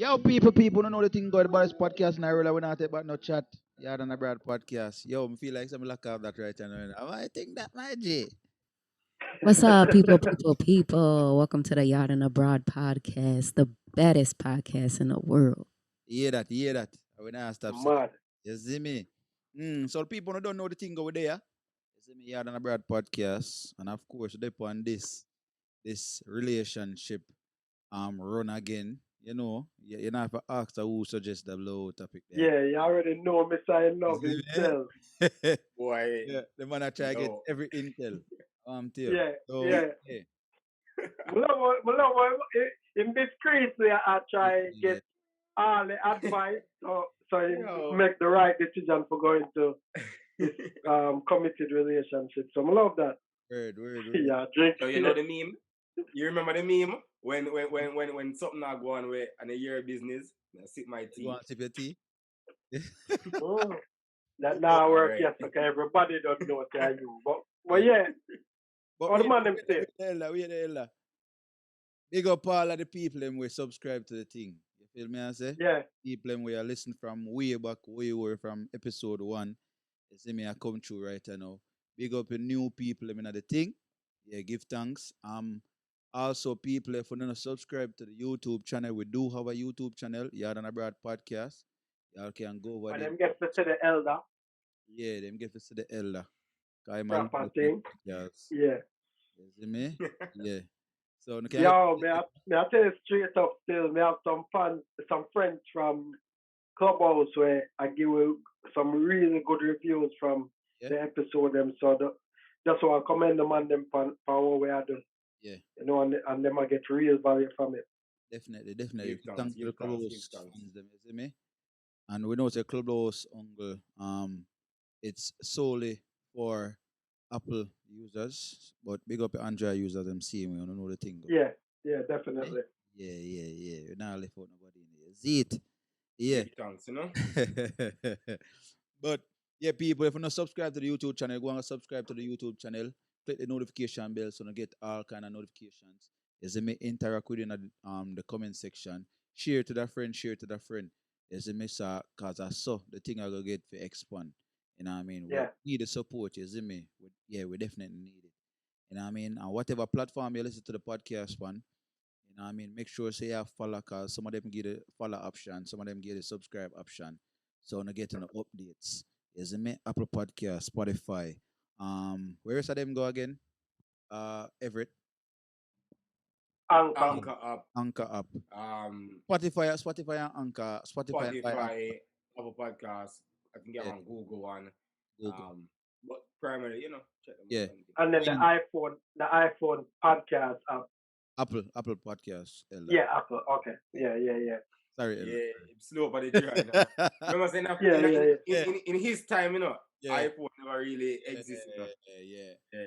Yo, people don't know the thing about this podcast now. Really, we not take about no chat. Yaad&Abroad podcast. Yo, I feel like some lock out that right now. I think that my G. What's up, people? Welcome to the Yacht and Abroad podcast, the baddest podcast in the world. You hear that. I will not stop saying. Mad. You see me? So people who don't know the thing over there. You see me, Yaad&Abroad podcast. And of course, they on this relationship run again. You know, if I ask who suggest the low topic there. Yeah, you already know me saying love You see himself. me? Boy, Yeah, the man I try to get no. every intel. Tell you. Yeah, So yeah. yeah, Mulava, in discreetly, I try to yeah, get all the advice so you Yo. make the right decision for going to this committed relationship. So I love that. word. Yeah, drink. So you know the meme? You remember the meme? When something not go on with and a year business, I sip my You tea. want to sip your tea? Oh, that now work, Alright. yes, okay. Everybody don't know what I you. But yeah, But all the we man them say. we the hell. Big up all of the people them we subscribe to the thing. You feel me? I say Yeah, people them we are listening from way back, way were from episode 1. You see me? I come through right now. Big up the new people them in the thing. Yeah, give thanks. Also, people, if you don't subscribe to the YouTube channel, we do have a YouTube channel, Yaad&Abroad Podcast. Y'all can go over and there. them get to see the elder, Yeah, them get to see the elder. I'm proper thing. Yes. Yeah. You see me? Yeah. So, Yo, may I tell you straight up still, me have some friends from Clubhouse where I give you some really good reviews from Yeah. the episode them. So just want to commend them on them for what we are doing. Yeah, You know, and them I get real value from it. definitely. Give Thanks thanks, to the give thanks, Clubhouse give thanks. fans, them, you see me? And we know it's a Clubhouse uncle. It's solely for Apple users, but big up Android users. I'm seeing we don't know the thing. Yeah, definitely. Yeah. We're not left out nobody in here. See it? Yeah. Give thanks, you know? But yeah, people, if you not subscribe to the YouTube channel, go and subscribe to the YouTube channel. Click the notification bell so you get all kind of notifications. As you may interact with you in the comment section. Share to that friend, As you may say, cause I saw the thing I go get for expand. You know what I mean? Yeah. We need the support, you see me? We definitely need it. You know what I mean? And whatever platform you listen to the podcast on, you know what I mean? Make sure say you have follow, cause some of them get a follow option, some of them get a subscribe option. So you get the updates. Is it me? Apple Podcast, Spotify. Where is them go again? Everett, Anchor. Anchor up, Anchor app. um, Spotify and Anchor. Spotify and Spotify, Apple Podcasts. I can get Yeah. on Google one. Google. But primarily, check them Yeah. out. And then the iPhone podcast app. Apple Podcast. Ella. Yeah, Apple. Okay. Yeah. Sorry, Ella. Yeah, slow for the try now. Remember saying that Yeah. in his time, Yeah. iPhone never really existed. Yeah. Yeah,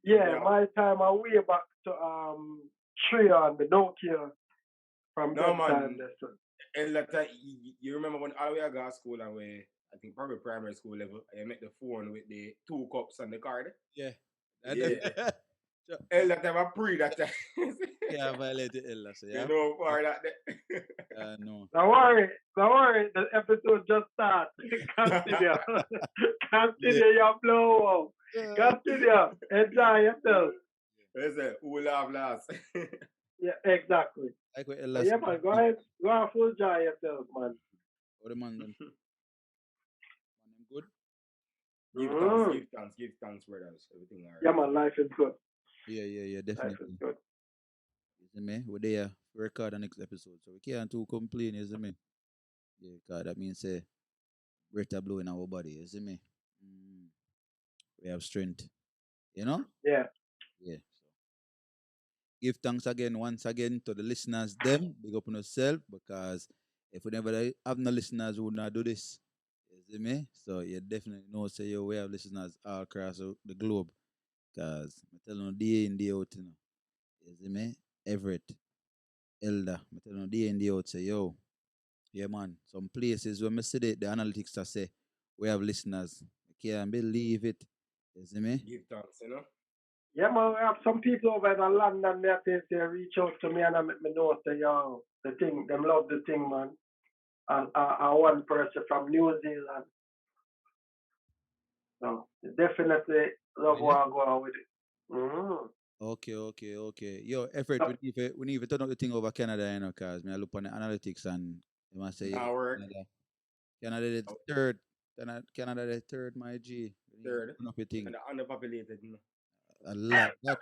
Yeah. my time I way back to Tree on the Nokia from No, that man. time. That's it. And that time, you remember when all the way I got to school and we, I think probably primary school level, I met the phone with the 2 cups on the card. Yeah. Yeah. And that time I pre that time. Yeah, I violated Ella. So yeah. You know, for that. No. Don't worry. The episode just started. Continue. Continue your blow. Continue. Enjoy yourself. Listen, who will laugh last? Yeah, exactly. Like what Ella Yeah, said. man. Go ahead. Go and full enjoy yourself, man. What the man them? Man them good? Give thanks, brothers. Everything all right. Yeah, man. Life is good. Yeah, Life definitely. is good. You see me? We're there to record the next episode. So we can't too complain, you see me? Yeah, cause that means say breath are blowing our body, you see me? We have strength. You know? Yeah. Yeah. So give thanks again once again to the listeners them. Big up on yourself because if we never have no listeners, we would not do this. You see me? So you definitely know say yo, we have listeners all across the globe. Cause I tell you day in day out, You see me? Everett, Elder. I tell you day in day out say yo. Yeah man. Some places when I see the analytics that say we have listeners. I can't believe it. You see me? Give thanks, Yeah, man. We have some people over in London. They reach out to me and I make me know say, yo, the thing, them love the thing, man. And one person from New Zealand. So definitely love Yeah. what I go on with it. Mm-hmm. Okay. Yo, effort. So, We need to turn up the thing over Canada, you know, cause me I look on the analytics and they must say yeah, Now work Canada the third. Canada the third, my G. We need to third turn up the thing and the underpopulated. You know. a lot. That,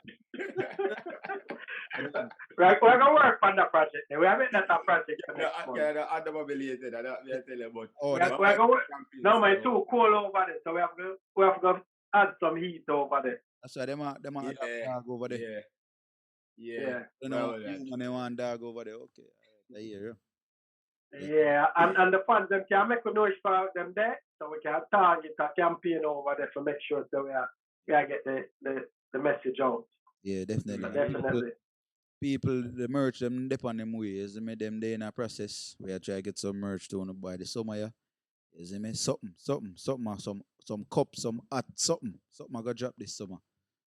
I mean, we're going to work on that project. We have it that project for next month. Yeah, the underpopulated. I don't tell you about. oh, We're that, going to work. No, man, it's so, too cold over there. So we have to add some heat over there. that's why them are yeah, dog over there. yeah, yeah. Yeah. You know, Well, that. human they want dog over there. Okay, I hear you. Yeah, and the fans them can make a noise for them there, so we can target a campaign over there to make sure that we are get the message out. Yeah, definitely. And Definitely. people, the merch them dep on them ways. You me them they in a process. We are try to get some merch to by the summer. Yeah. You see me? Something, or some cups, some hat, something. Something I got drop this summer.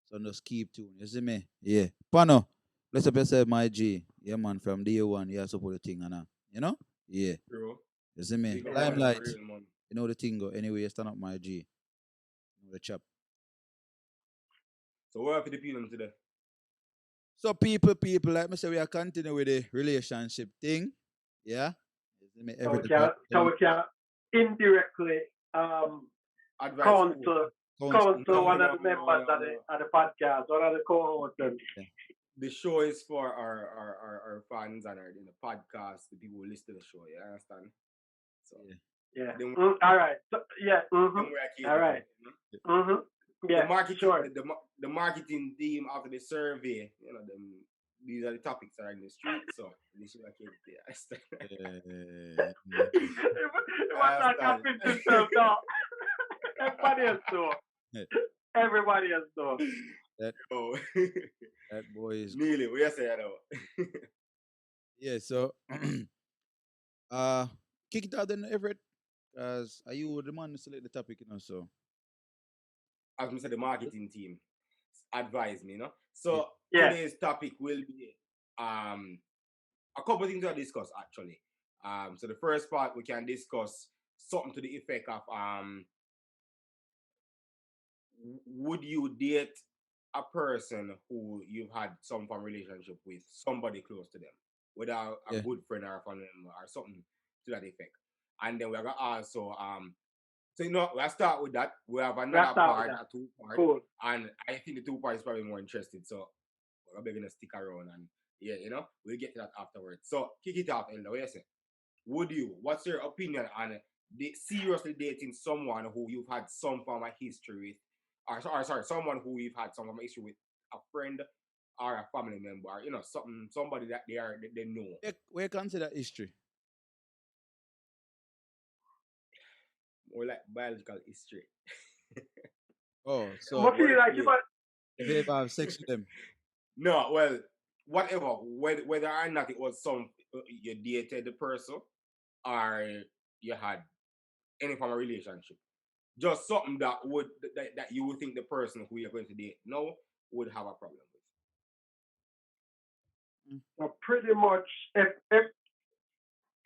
So just keep tuned. You see me? Yeah. Pano, bless up yourself, my G. Yeah, man, from day one, you support the thing, and you know? Yeah. True. You see me? Big up Limelight. for real, man. You know the thing go. Anyway, you stand up, my G. You know the chap. So what for the people today? So people, like me say, we are continue with the relationship thing. Yeah. You see me? So we can indirectly Advice. counsel one of the members no. of the podcast, one of the co-hosts. Yeah. The show is for our fans and our podcast, the people who listen to the show. You understand? So Yeah. then All right. So, yeah. then we are catered All right. to, you know? Mm-hmm. Yeah. The marketing, Sure. the marketing team after the survey, you know, these are the topics that are in the street, so they should have catered to you. It was not convince himself now. Everybody else know. Everybody else know. Oh, That boy is Nearly, what you say though? yeah. So kick it out then, Everett. Cause are you the man to select the topic, you know? So As I said, the marketing team advised me, you know. So Yeah. today's topic will be a couple of things to discuss actually. So the first part we can discuss something to the effect of would you date a person who you've had some form of relationship with, somebody close to them, whether a good friend or a family member or something to that effect. And then we're gonna also so you know we'll start with that. We have another part, a two part, cool. And I think the two part is probably more interested. So we're gonna stick around and yeah, you know, we'll get to that afterwards. So kick it off, Elder. What you say? Would you? What's your opinion on seriously dating someone who you've had some form of history with? Or sorry, someone who you've had some form of issue with, a friend or a family member, or, you know, somebody that they know. where consider history? More like biological history. Oh, so What feel like if you ever have sex with them? No, well, whatever, whether or not it was some you dated the person or you had any form of relationship, just something that that you would think the person who you're going to date now would have a problem with. So pretty much, if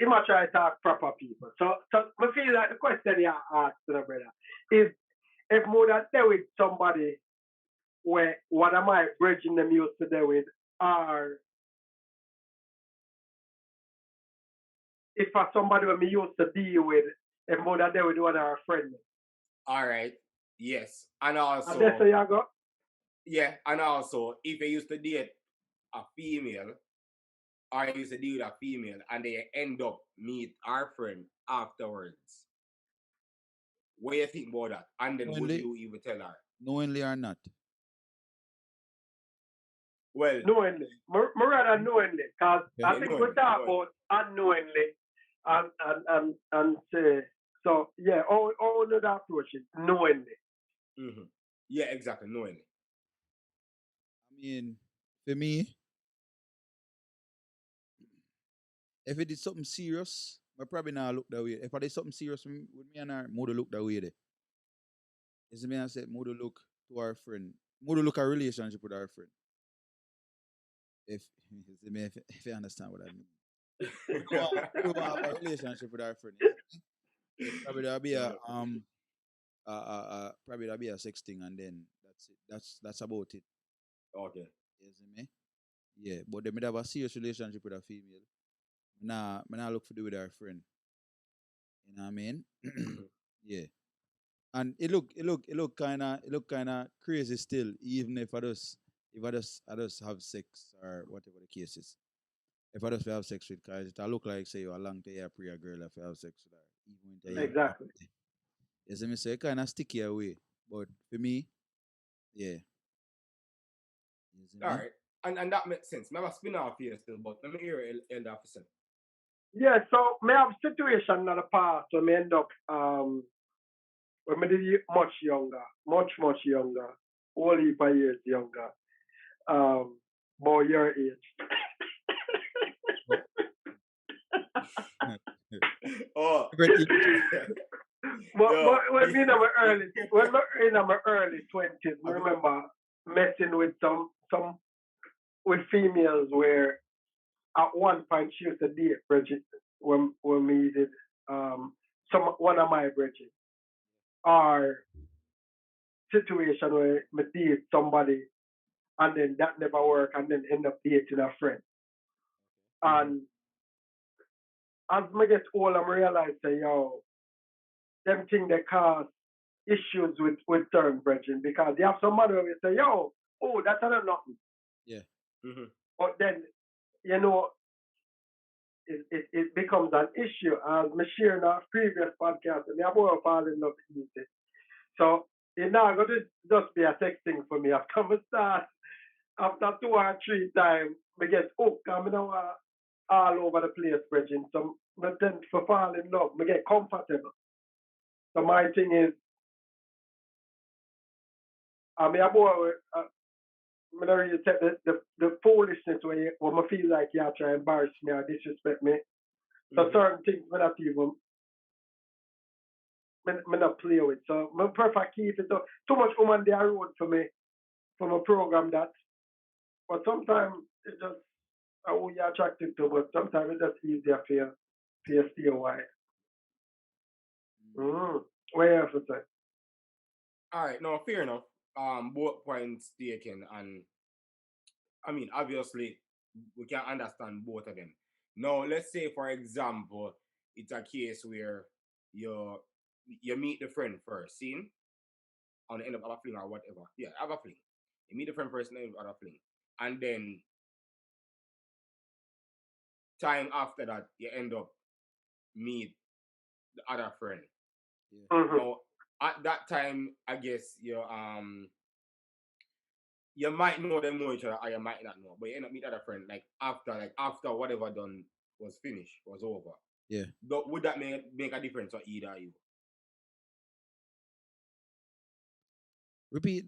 you might try to talk proper people. So I feel like the question you asked, brother, is if more than there with somebody where what am I bridging them used to there with, or if for somebody when me used to deal with, if more than there with one of our friends. All right. Yes. And also. And that's how you go? Yeah. And also, if you used to date a female, or you used to deal with a female, and they end up meet our friend afterwards, what do you think about that? And then would you even tell her? Knowingly or not? Well, knowingly. Rather knowingly, because I think we talk about unknowingly and say, so yeah, all the approach is knowingly. Mm-hmm. Yeah, exactly, knowingly. I mean, for me, if it is something serious, I probably not look that way. If I did something serious with me and her, more to look that way there. You see me, I said more to look to our friend, more to look at relationship with our friend. If you see me, if you understand what I mean. We don't have a relationship with our friend. It probably there'll be a probably there'll be a sexting and then that's it. That's about it. Okay. You see me? Yeah, but they may have a serious relationship with a female. Me nah look for do with our friend. You know what I mean? Yeah. And it look kinda crazy still, even if I just have sex or whatever the case is. If I just have sex with guys, it look like say you along to your prayer girl if you have sex with her. Even with her. Exactly. You see me? So it kinda sticky away. But for me, yeah. You see All me? right. And that makes sense. Maybe spin off here still, but let me hear Elder Officer. Yeah, so me have situation in the past when me end up when me did much younger, much younger, whole heap of years younger. Boy your age. Oh. Everything. But when me in my early 20s, I remember messing with some with females where at one point she used to date Bridget when we did one of my Bridget. Or situation where me date somebody and then that never work and then end up dating a friend. And as me get older, I realize that them thing they cause issues with certain brethren because you have some man where we say, oh, that's not nothing. Yeah. Mm-hmm. But then, it becomes an issue as me share in our previous podcast and I'm going to fall in love easy. So it's not going to just be a sex thing for me. After me start, after 2 or 3 times, me get hooked and me now all over the place, brethren. So me tend to fall in love. Me get comfortable. So my thing is, I mean, I'm more, I don't really take the foolishness when I feel like you try to embarrass me or disrespect me. So certain things I not even me not play with. So I prefer keep it. So too much woman they road for me from a program that. But sometimes it just who you're attracted to. But sometimes it's just easier for you stay away. What you have to say? All right, no, fair enough. Both points taken, and I mean, obviously, we can understand both of them. Now, let's say, for example, it's a case where you meet the friend first, seen, on the end of a fling or whatever. Yeah, have a fling. You meet the friend first, and then have a fling, and then time after that, you end up meet the other friend. Yeah. Mm-hmm. Now, at that time, I guess you might know them know each other or you might not know, but you end up meet other friend after whatever done was finished, was over. Yeah. Would that make a difference for either you? Repeat.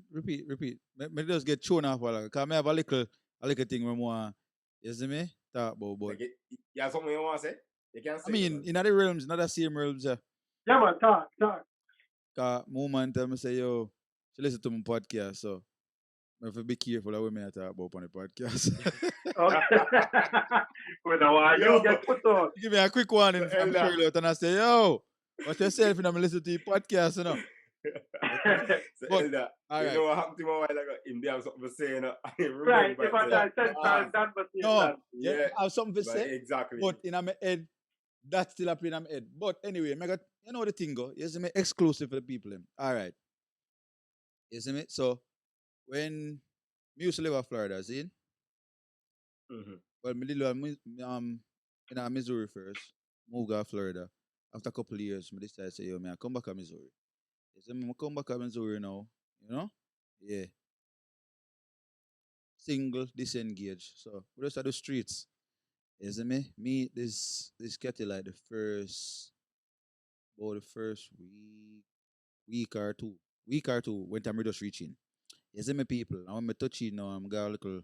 Me just get thrown off while because I have a little thing when more you see me talk about. But Like you have something you want to say? You can say I mean in other realms, not the same realms, Yeah, man, talk. Cause moment time I say yo, she listen to my podcast, so I have to be careful of what I talk about on the podcast. Okay. Well, now you get put on. Give me a quick warning So, from Elder. Shirley and I say, yo, watch yourself when I'm listening to your podcast, you know. So But, Elder, all you right. know what happened to me a while ago? Him there have something to say, you know? I remember Right, it, if I say, said that was No, yeah, I have something to but say, exactly. but in my head, that's still a in my head. But anyway, I got, you know the thing go, you see me, exclusive for the people. All right. You see me? So, when me used to live in Florida, see? Mm-hmm. Well, me live in Missouri first, moved to Florida. After a couple of years, I decided to say, yo, man, I come back to Missouri. You see me, I come back to Missouri now, you know? Yeah. Single, disengaged. So, we just at the streets. You see me? Me, this kettle like about the first week or two. Week or two, when time we just reaching. You see me, people? And when I touch it now, I'm got a little,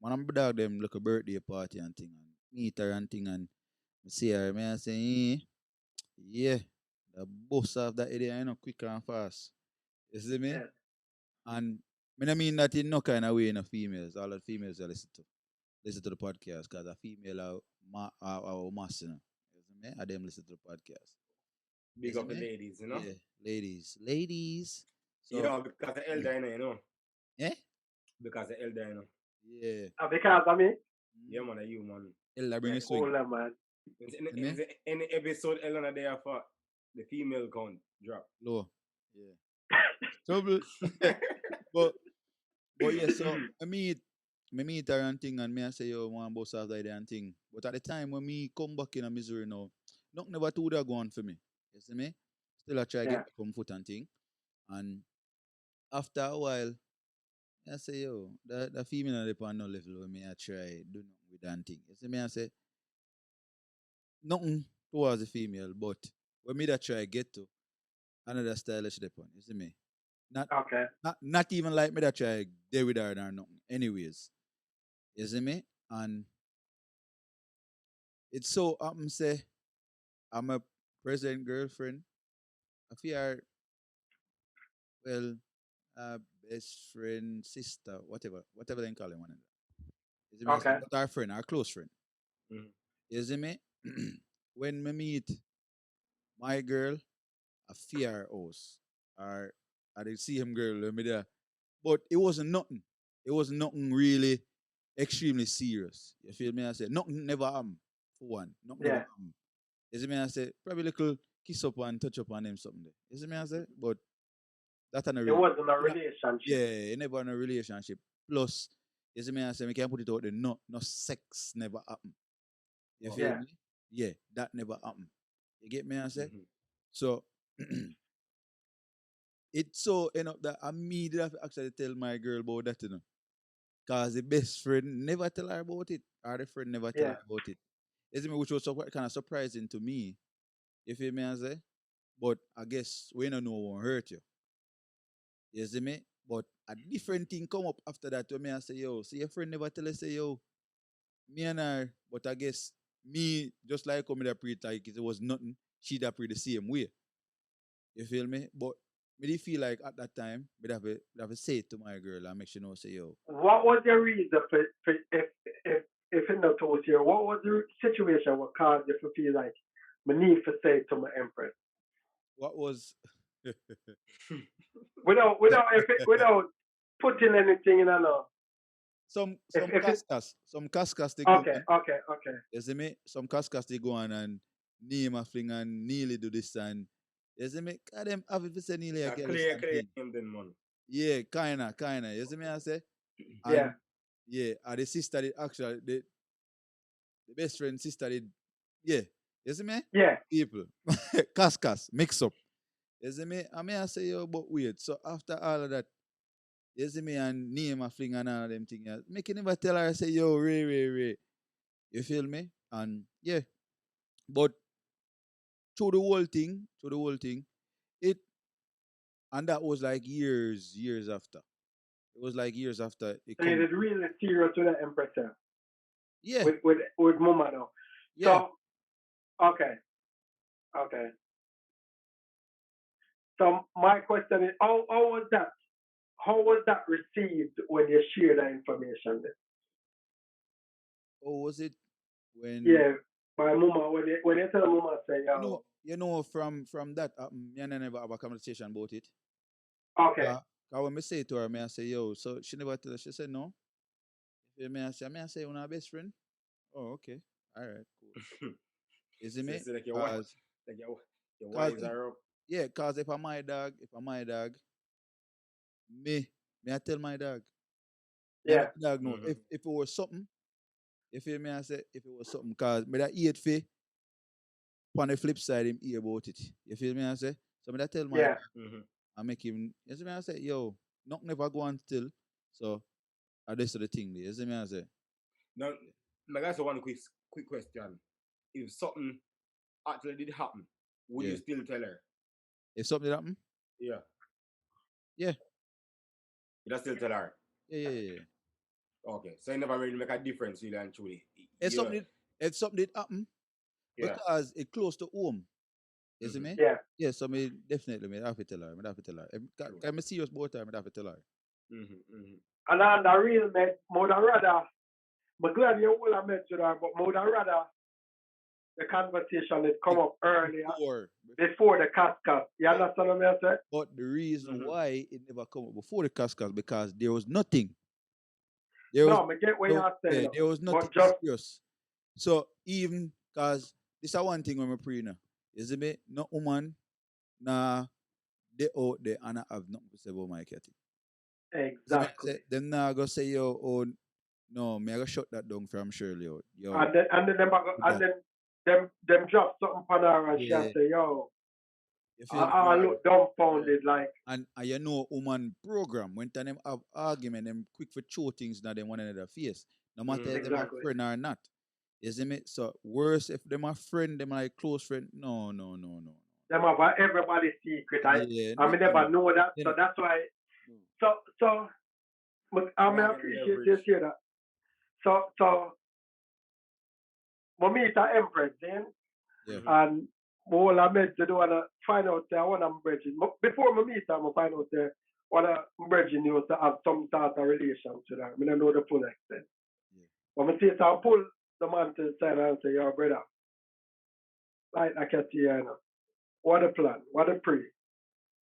when I'm dog them, like a birthday party and thing, and meet her and thing, and I see her, man, I say, yeah, the boss of that area, quick and fast. You see me? Yeah. And I mean that in no kind of way in the females, all the females I listen to. listen to the podcast because a female are mass, you know. You see me? And them listen to the podcast. You Big see up the me? ladies, you know. Yeah, ladies. You So, know, because the elder, you know. yeah, Because the elder, you know. yeah. Because I mean, Yeah, man, you, man. Ella bring Yeah. a swing. older man. See me? In any episode, Elena there for the female count drop. Low. Yeah. Trouble. but yeah, so me meet her and thing and me I say yo one boss after that and thing. But at the time when me come back in a Missouri now, nothing never too that go on for me. You see me? Still I try Yeah. get back on foot and thing. And after a while, I say yo, the female on the no level when me I try do nothing with that thing. You see me I say nothing towards the female, but when me that try get to another stylish depon. You see me? Not Okay. not even like me that try there with her or nothing. Anyways. You see me? And it's so say I'm a present girlfriend. I feel her, well, best friend, sister, whatever they call it one another. You see me? I say, Okay. but our friend, our close friend. Mhm. You see me? When me meet my girl, I fear her house. Or I did see him girl let me there. But it wasn't nothing. It was nothing really extremely serious. You feel me? I said nothing never happened for one. Nothing never Yeah. happened. You see me? I say probably little kiss up and touch up on him something there. You see me? I say, but that a It real. wasn't a relationship. Yeah, you never in a relationship. Plus, you see me? I say we can put it out there. No sex never happen. You Oh. feel Yeah. me? Yeah, that never happen. You get me? I say. Mhm. So it's so end up that I me did have to actually tell my girl about that, you know. Cause the best friend never tell her about it, or the friend never tell Yeah. her about it. You see me? Which was kind of surprising to me. You feel me? I say. But I guess we don't know won't hurt you. You see me? But a different thing come up after that when me I say, yo, see your friend never tell us say, yo, me and her, but I guess me just like come that pre like it was nothing, she that pre the same way. You feel me? But me did feel like at that time, me have to say it to my girl and make sure know say, yo, What was the reason for if it not was here? What was the situation what caused you to feel like me need to say it to my empress what was without putting anything in a no. If it some cascas they go on. okay. You see me? Some cascas they go on and name a fling and nearly do this and you see me? God them have it say nearly a Yeah, girl clear something. him then, man. Yeah, kinda. You see me I say? Yeah. And yeah, and the sister did actually the best friend sister did yeah. You see me? Yeah. People. Cascas, mix up. You see me? I mean I say yo but weird. So after all of that, you see me and name a fling and all of them things. Make you never tell her say yo Ray. You feel me? And yeah. But through the whole thing, it and that was like years after. It was like years after it So it come. is really serious with the empress here, Yeah, with Mama now. yeah. So okay. Okay. So my question is how was that received when you share that information? Or was it when Yeah, my mama when you tell mama say yo, you know from that me and I never have a conversation about it. okay, Cause when me say it to her, me I say yo, so she never tell her. She said no. You feel me I say you're not best friend. Oh okay, all right, cool. You see me? So like your wife, Cause like your cause wives if, are up. yeah, cause if I'm my dog, me I tell my dog. Me I yeah, let the dog know Mhm. if it was something. You feel me? I say if it was something, cause me that eat fi on the flip side him hear about it. You feel me? I say so me that tell my yeah. dog Mhm. I make him. You see me? I say yo, nothing never go on still. So I this the thing there. You see me? I say Now, my guys, one quick question: if something actually did happen, would yeah. you still tell her? If something happen, Yeah, yeah, you still tell her. yeah. Okay, so it never really make a difference, really and truly. If Yeah, if something did happen yeah. because it close to home. You see Mhm. me? Yeah. Yeah, so me definitely me have to tell her. Me have to tell her. True. I'm serious about her. Me have to tell her. Mhm. Mhm. And on the real mate, more than rather I'm glad you all have mentioned that, but I would rather the conversation had come up earlier before the cascade. You understand what I'm saying? But the reason why it never come up before the cascade because there was nothing. There was No, I get what you're saying. there was nothing But just serious. So even because this is one thing when we pray now. Is it me? No woman, nah, they out there and I have nothing to say about my cat. exactly. Them now go say yo no, me I go shut that down from Shirley out. Yo, And then them drop something on her and she Yeah. say, yo, you feel I look dumbfounded like and you know woman program when time them have argument, them quick for throw things now them one another face. No matter if them a exactly. friend or not. You see me? So worse if them a friend, them like close friend. No. them have everybody's secret. I never know that. So that's why so but I may appreciate this here that. So we meet at Empress then and all I meant to do want to find out I want to bridging. Before we meet I find out what a bridging you to have some sort of relation to that. I don't know the full extent. But I see so I pull the man to the side and say, yo brother, like I can see you know. What a plan, what a pre.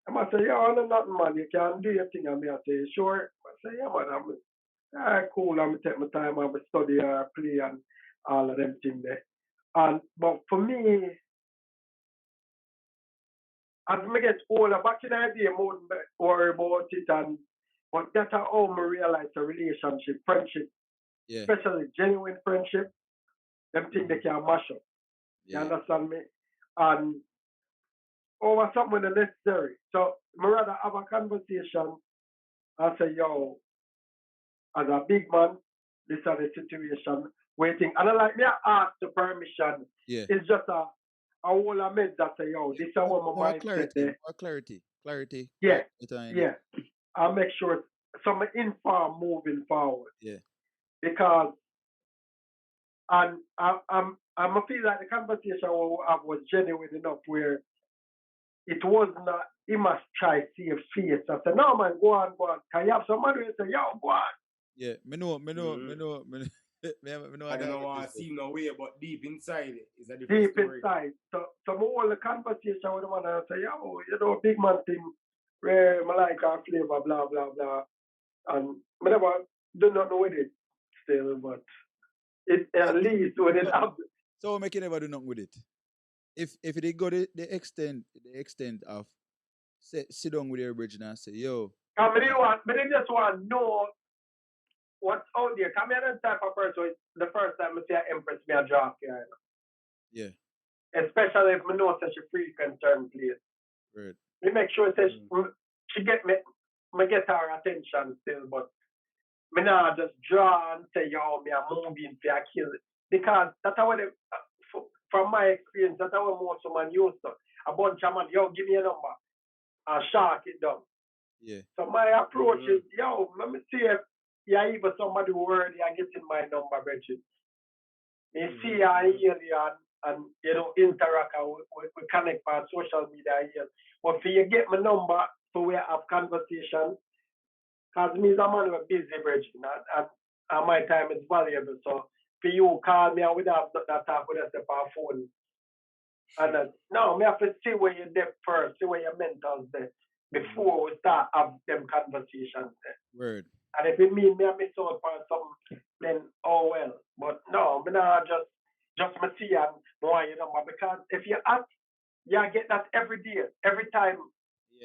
I must say, yo, I'm nothing man, you can do your thing and me I say, sure. I say, yeah man, I'm cool, I'm take my time, I'm study play and all of them things there. But for me, as I get older, back in the day, I wouldn't worry about it but that's how I realize a relationship, friendship, especially genuine friendship, them things they can mash up. You understand me? And over something necessary. So I rather have a conversation and say, yo, as a big man, this is the situation, waiting. And I like me I ask the permission. It's just a whole of meds that say, yo, this is what my mindset there. More clarity. Yeah. I'll make sure some inform moving forward. Because and I'm feel like the conversation we have was genuine enough where it was not he must try to see a face. I said, no man, go on. Can you have somebody who say, yo, go on? Yeah, me know. I don't want to see no way, but deep inside is a different deep story. inside. So all the conversation with the man and say, yo, you know, big man thing where I like our flavor, blah, blah, blah. And I never do not know with it still, but it at least when it happens. So make you never do nothing with it. If they go the extent of sit down with your bridge and say, yo. I didn't just want to know what's out there. Come here and type of person. The first time I see an Empress, me a draft here. Yeah. Especially if I know such a frequent certain place. Right. Me make sure that she get me get her attention still, but me not just draw and say, yo, me a moving for a kill. Because that's how from my experience, that's how most of man used to. A bunch of man, yo, give me a number. And shark it down. Yeah. So my approach is, yo, let me see if even somebody worthy I get in my number, Bridget. You see I hear you and you know, interact we connect on social media here. But for you get my number so we have conversation, because me is a man who busy, Bridget, and my time is valuable. So for you call me and we have that talk with us on phone. And no, me have to see where you're there first, see where your mental's there before we start have them conversations there. Word. And if it mean me I miss out on something, then oh well. But no, me not just me see and more you know, because if you act, you get that every day, every time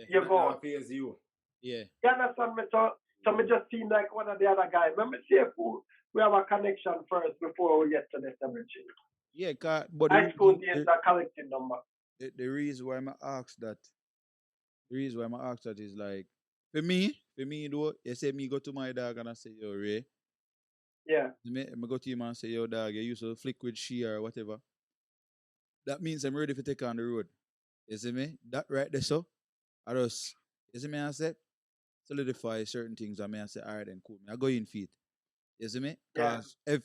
you go. You. Yeah. You understand me? So me just seem like one of the other guys. Let me see if we have a connection first before we get to this everything. Yeah, but high school days are collecting number. The reason why I ask that is like for me though, you say me go to my dog and I say, yo, Ray. Yeah. Me go to him and say, yo, dog, you used to flick with she or whatever. That means I'm ready to take on the road. You see me? That right there, so I just, you see me, I said, solidify certain things. I say, all right, then cool. I go in feet. You see me? Because if,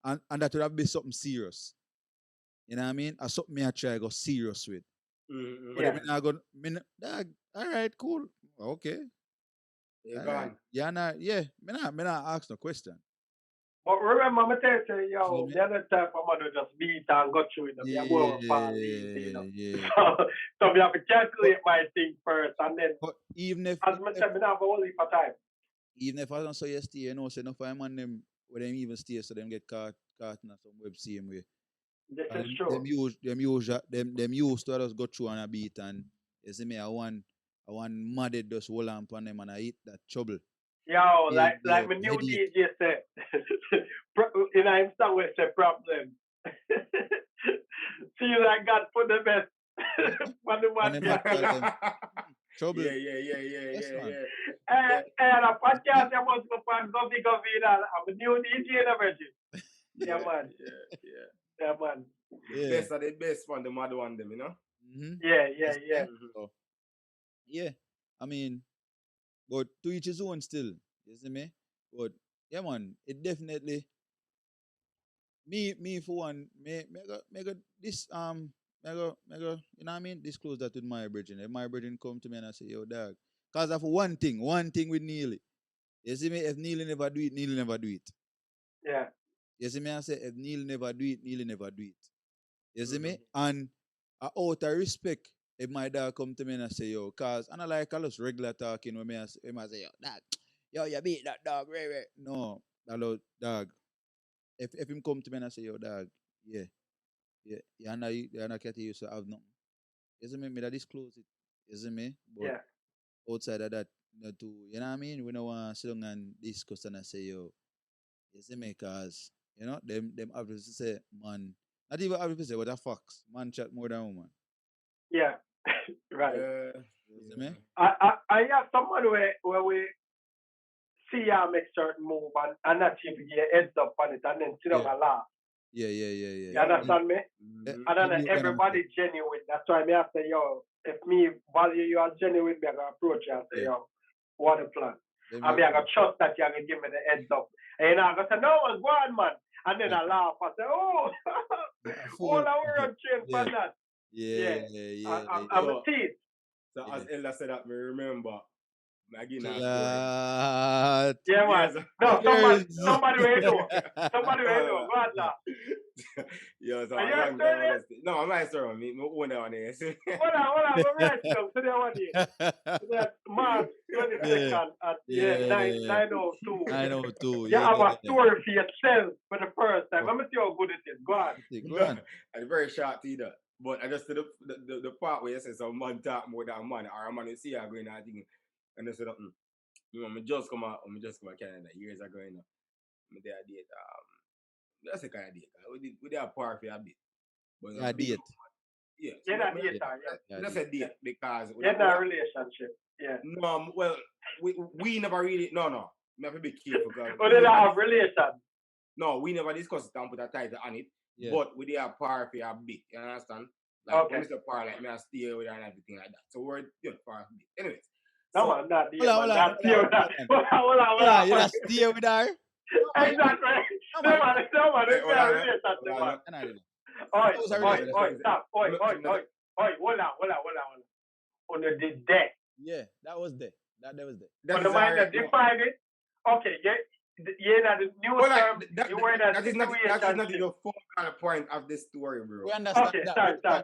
and that would have been something serious. You know what I mean? Or something me I try to go serious with. But if I go, dog, all right, cool. Okay. You're gone. Yeah, me not ask no question. But remember, I'm telling you, yo, Feel me? the other time I'm gonna just beat and go through it. I'm more of a fall easy, you know. Yeah. So we have to calculate my thing first, and then, But even if as I said, we have only for time. I don't say you stay, you know, say no for man them where them even stay so them get caught in some web same way. This And is true. them used to just go through on a beat and you see me I want mudded just hold on upon them and I hit that trouble. Yo, Yeah, like my new headache. DJ said, in I'm song we say problem. Feel like God put the best. But the And man, them tell them trouble. Yeah. and a podcast I was go find Govy and I'm a new DJ in a virgin. Yeah, man. Yeah, man. Yeah. Best are the best one, the mad one, them, you know? Mm-hmm. Yeah. So, yeah. I mean, but to each his own still. You see me? But yeah man, it definitely me for one, me go this me go you know what I mean? Disclose that with my brethren. If my brethren come to me and I say, yo dog, cause of one thing with Neely. You see me, if Neely never do it, Neely never do it. Yeah. You see me, I say if Neely never do it, Neely never do it. You see me? And out of respect, if my dad come to me and I say, yo, cause and I like all this regular talking when I say, yo, dad, yo, you beat that dog, right? No, dog. If him come to me and I say, yo, dog, yeah, you're not getting used to have nothing. You see me, that disclose it. You see me? But outside of that, you know what I mean? We don't want to sit down and discuss and I say, yo, you see me, cause, you know, them obviously say, man, not even obviously say, what a fox. Man chat more than woman. Yeah. Right. You see me? I have someone where we see you make certain move and not even get heads up on it and then sit up and laugh. Yeah. You understand me? And then everybody genuine. That's why me have to say, yo, if me value you as genuine, me I gonna approach you and say, yo, what a plan. And me I gonna trust that you gonna give me the heads up. And I gonna say, no, go on, man. And then I laugh. I say, oh, all I want to change for that. Yeah. I'm a teeth. So as Ella said that, me remember, again, Yeah, man. No, somebody will know. Somebody will know. Go on, sir. Yeah, so Are you long sure time yet? no, I'm not sure. Me own that one here. Hold on. I'm right now. Today one day. March 22nd at 9:02. 9:02. You have a story for yourself for the first time. Let me see how good it is. Go on. Go on. I'm very short either. But I just did the part where you say some man talk more than man, or a man you see her going on thing. And I said, you know, I just come out Canada years ago, you know. I did a date. That's a kind of date. We did a par for a bit. But Yeah, date. Yeah. That's a date because you're in a relationship. Yeah. No, well, we never really no. We have to be careful because we didn't have relation. No, we never discussed it and put a title on it. Yeah. But we did a par for a bit, you understand? Like when it's a par, like me I stay with her and everything like that. So we're par for a bit. Anyways. No, I'm not Hold on. You not stay with her? Exactly. No, man. It's not a relationship, man. Oi, stop. Oi, hold on. On the day. Yeah, that was there. That was there. But the mind that defined it, okay, you're not the new term. That is not the focal point of this story, bro. We understand okay, that. Sorry.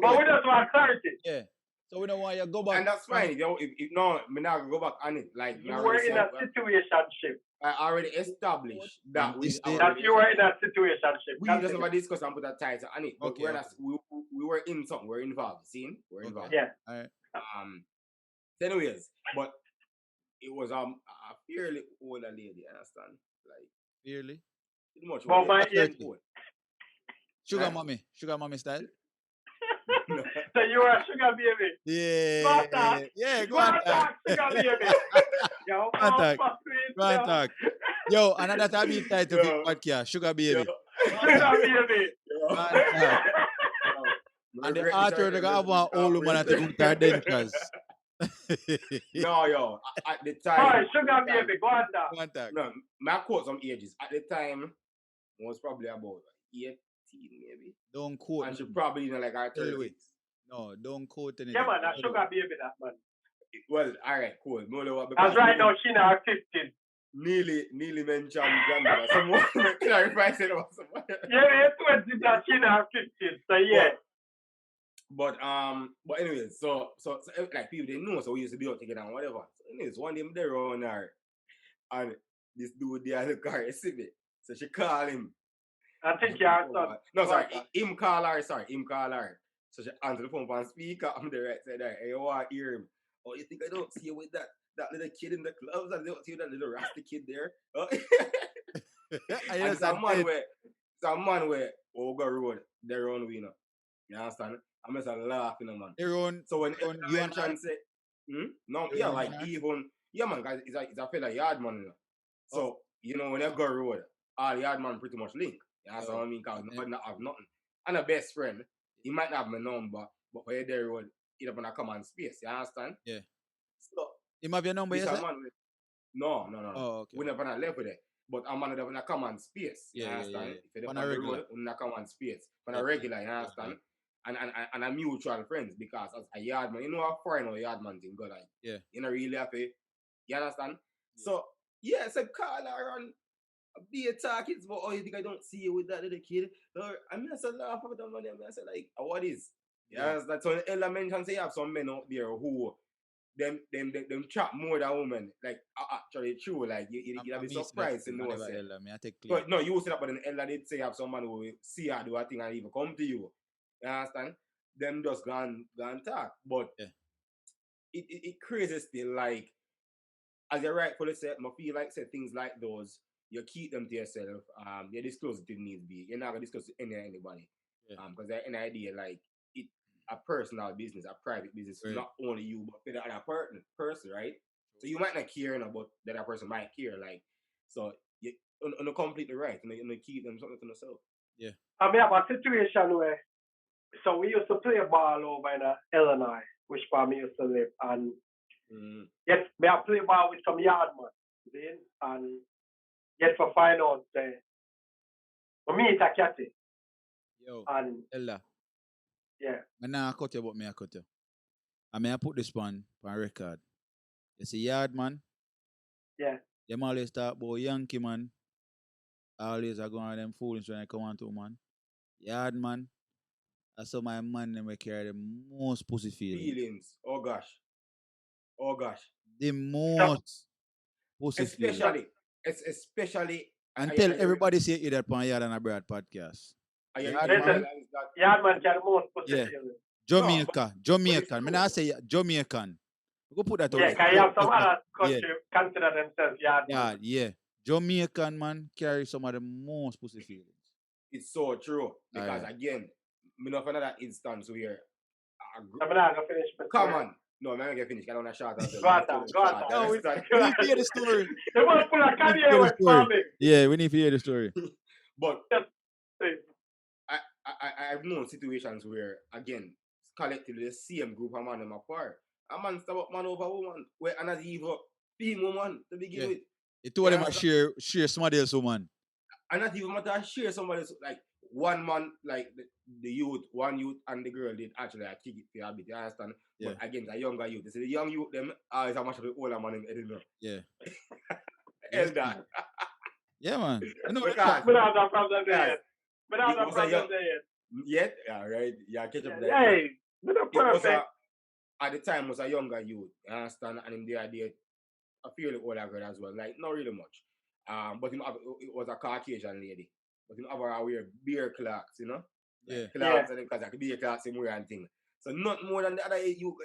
But we just want clarity. Yeah. So we don't want you to go back. And that's fine. If no, me not go back on it. Like you were in a situationship. I already established that you were in a situationship. We just never discussed and put a title on it. But we were in something. We're involved. See? We're involved. Yeah. All right. Anyways, but it was a fairly older lady, understand? Like fairly? Much well, my Sugar mommy style. So you were a sugar baby. Yeah. Go on, talk. Sugar baby. Yo, go on, talk. Yo, another time you title of the podcast, Sugar Baby. Sugar baby. And the author they have one old woman at the guitar dentures. No, yo. At the time. Alright, sugar baby, go on talk. No, my quote some ages. At the time, was probably about 18 maybe. Don't quote. And she probably like our 30s. No, don't quote anything. Yeah, man, that sugar baby, that man. Well, all right, cool. As right now, she in her 50s. Nearly mentioned grandmother. Someone clarify said about someone. Yeah, 20 that she now 15. So yeah. But anyways, so like people they know, so we used to be out together and whatever. So anyways, one day they around her and this dude there in the car, you see me. So she call him. I think you are son. No, sorry, him call her, him call her. So she answer the phone on speaker. I'm the right side there. Hey, you want to hear him? Oh, you think I don't see you with that little kid in the clubs? I don't see that little rasty kid there. Oh. And some man where go road, they're on we know. You understand? I'm just laughing, man. So when you mention say, no, yeah, like even, yeah, man, guys, it's a fella yard man. You know? So, you know, when you go road, all yard man pretty much link. You understand what I mean? Because nobody not have nothing. And a best friend, he might not have my number, but when you're there road, he don't want to come on space. You understand? Yeah. So, he might have your number, yes? No. Oh, okay. We never left with it. But I'm man that come on space. You understand? Yeah. If you're on the road, we not come on space. On a regular, you understand? And a mutual friends, because as a yard man, you know a foreign or yard man thing go like, you know, really happy. You understand? Yeah. So yeah, so call her and be a talk. It's about, oh, you think I don't see you with that little kid? Or I mean, I said laugh at them money. I said like, what is? Yeah, that's what Ella mentioned. Say you have some men out there who them chat more than women. Like actually true. Like you'll be surprised to know. But no, you say that, but then Ella did say you have someone who see her do a thing and even come to you. You understand? Them just gone talk. But it crazy still, like, as you rightfully said, I feel like say things like those, you keep them to yourself. You disclose it if needs be. You're not gonna discuss it to anybody. Because there's an idea like it a personal business, a private business, not only you, but for the other person, right? So you might not care, but the other person might care. Like, so you completely right. And you keep them something to yourself. Yeah. I mean, I have a situation where, so we used to play ball over in Illinois, which part me used to live, and yes, me I play ball with some yard man, and yet for find out for me it's a catty. Yo, and Ella. Yeah. I now cut you, but me I cut you. I mean I put this one on record. You see yard man. Yeah. Them always talk about Yankee man. Always I go on them foolish when I come on to man. Yard man. I saw my man them carry the most pussy feelings. Oh gosh. The most pussy feelings. Especially. And tell everybody say it that on Yaad&Abroad podcast. Yard man carry the most pussy feelings. Jamaican. I say Jamaican. Go put that on. Yeah, because you have some other country consider themselves yard man. Yeah. Jamaican man carry some of the most pussy feelings. It's so true. Because again, me know another instance where I'm not gonna finish. Come on. No, I'm not gonna finish. I don't want to shout out. Go on. No, we need to hear the story. You must pull a Kanye West farming. Yeah, we need to hear the story. But I've known situations where, again, collectively the same group of man them apart. A man stab up man over woman, where another evil female woman to begin with. It told them to share somebody else woman. And not even matter share somebody else, like one man, like one youth and the girl did actually kick it for a bit, you understand? Yeah. But again, the younger youth, they say the young youth them is a much of the older man in Edinburgh. Yeah. Elder. Yeah, man. I know. But I have that problem there. Yet? Yeah, right. Yeah, catch up there. Hey, perfect. At the time was a younger youth, you understand? And in the idea, I feel like older girl as well. Like, not really much. But it was a Caucasian lady. But him have her wear beer clocks, you know? Yeah. Clocks and because like beer clocks him wear and thing. So not more than the other you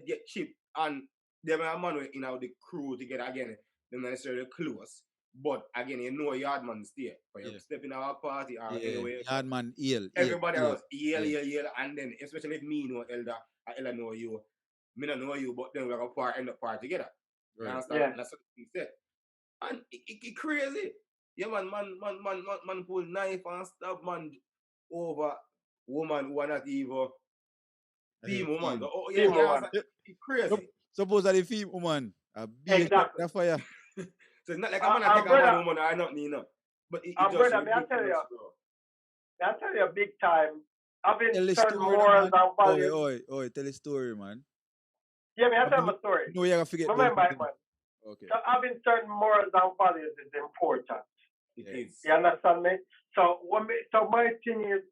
get cheap. And them a man in the crew together again, they're not necessarily close. But again, you know yard man stay. For you step in our party or anyway. Yard man yell. Everybody else yell. And then especially if me know Elder, Ella know you. Me don't know you, but then we're gonna end up part together. Right. You understand? Yeah. That's what he said. And it crazy. Yeah, man pull knife and stab man over woman who are not even female woman. Oh, yeah, it's crazy. Suppose that the female woman a big exactly. Fire. So it's not like I'm gonna take a man woman or not, you know. But it just brother, may I tell you big time. I've been certain morals and values. Oi, tell a story, man. Yeah, may I tell my story. No, you gotta forget. Remember, man. Okay. So having certain morals and values is important. It Yeah. is. You understand me? So so my thing is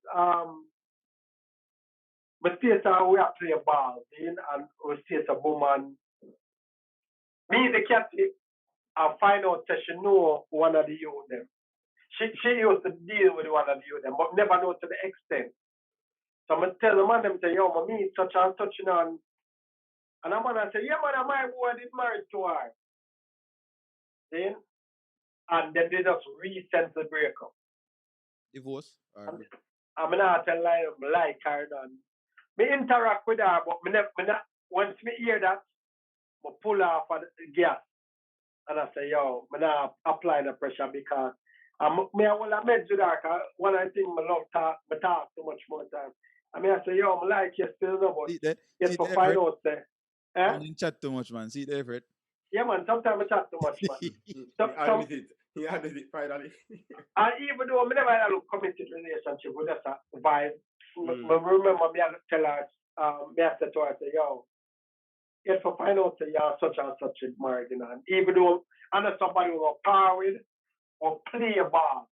we stay so we are play ball, and we stay so woman. Me the cat I find out that she know one of the youth them. She used to deal with one of the youth them, but never know to the extent. So I'm tell the man them say, yo, my me such and such on, and I'm gonna say, yeah man, my boy is married to her. Then and then they just recently break up. Divorce. Or And I'm not tell like her done. Me interact with her, but me not once me hear that, I pull off of the gas and I say, yo, me not apply the pressure because me I will admit to that 'cause one of the things I love me talk too much more time. I mean I say, yo, me like you still no, but see the yet see for the find effort. out say, eh? Man, you chat too much, man. See the effort. Yeah man, sometimes I chat too much man. He So, admit it. He admit it finally. and even though I never had a committed relationship with just a vibe, Mm. I remember me I tell her, me I said to her, I say, yo, if I find out that you're such and such a married, you know, and even though I know somebody will power with or play a ball,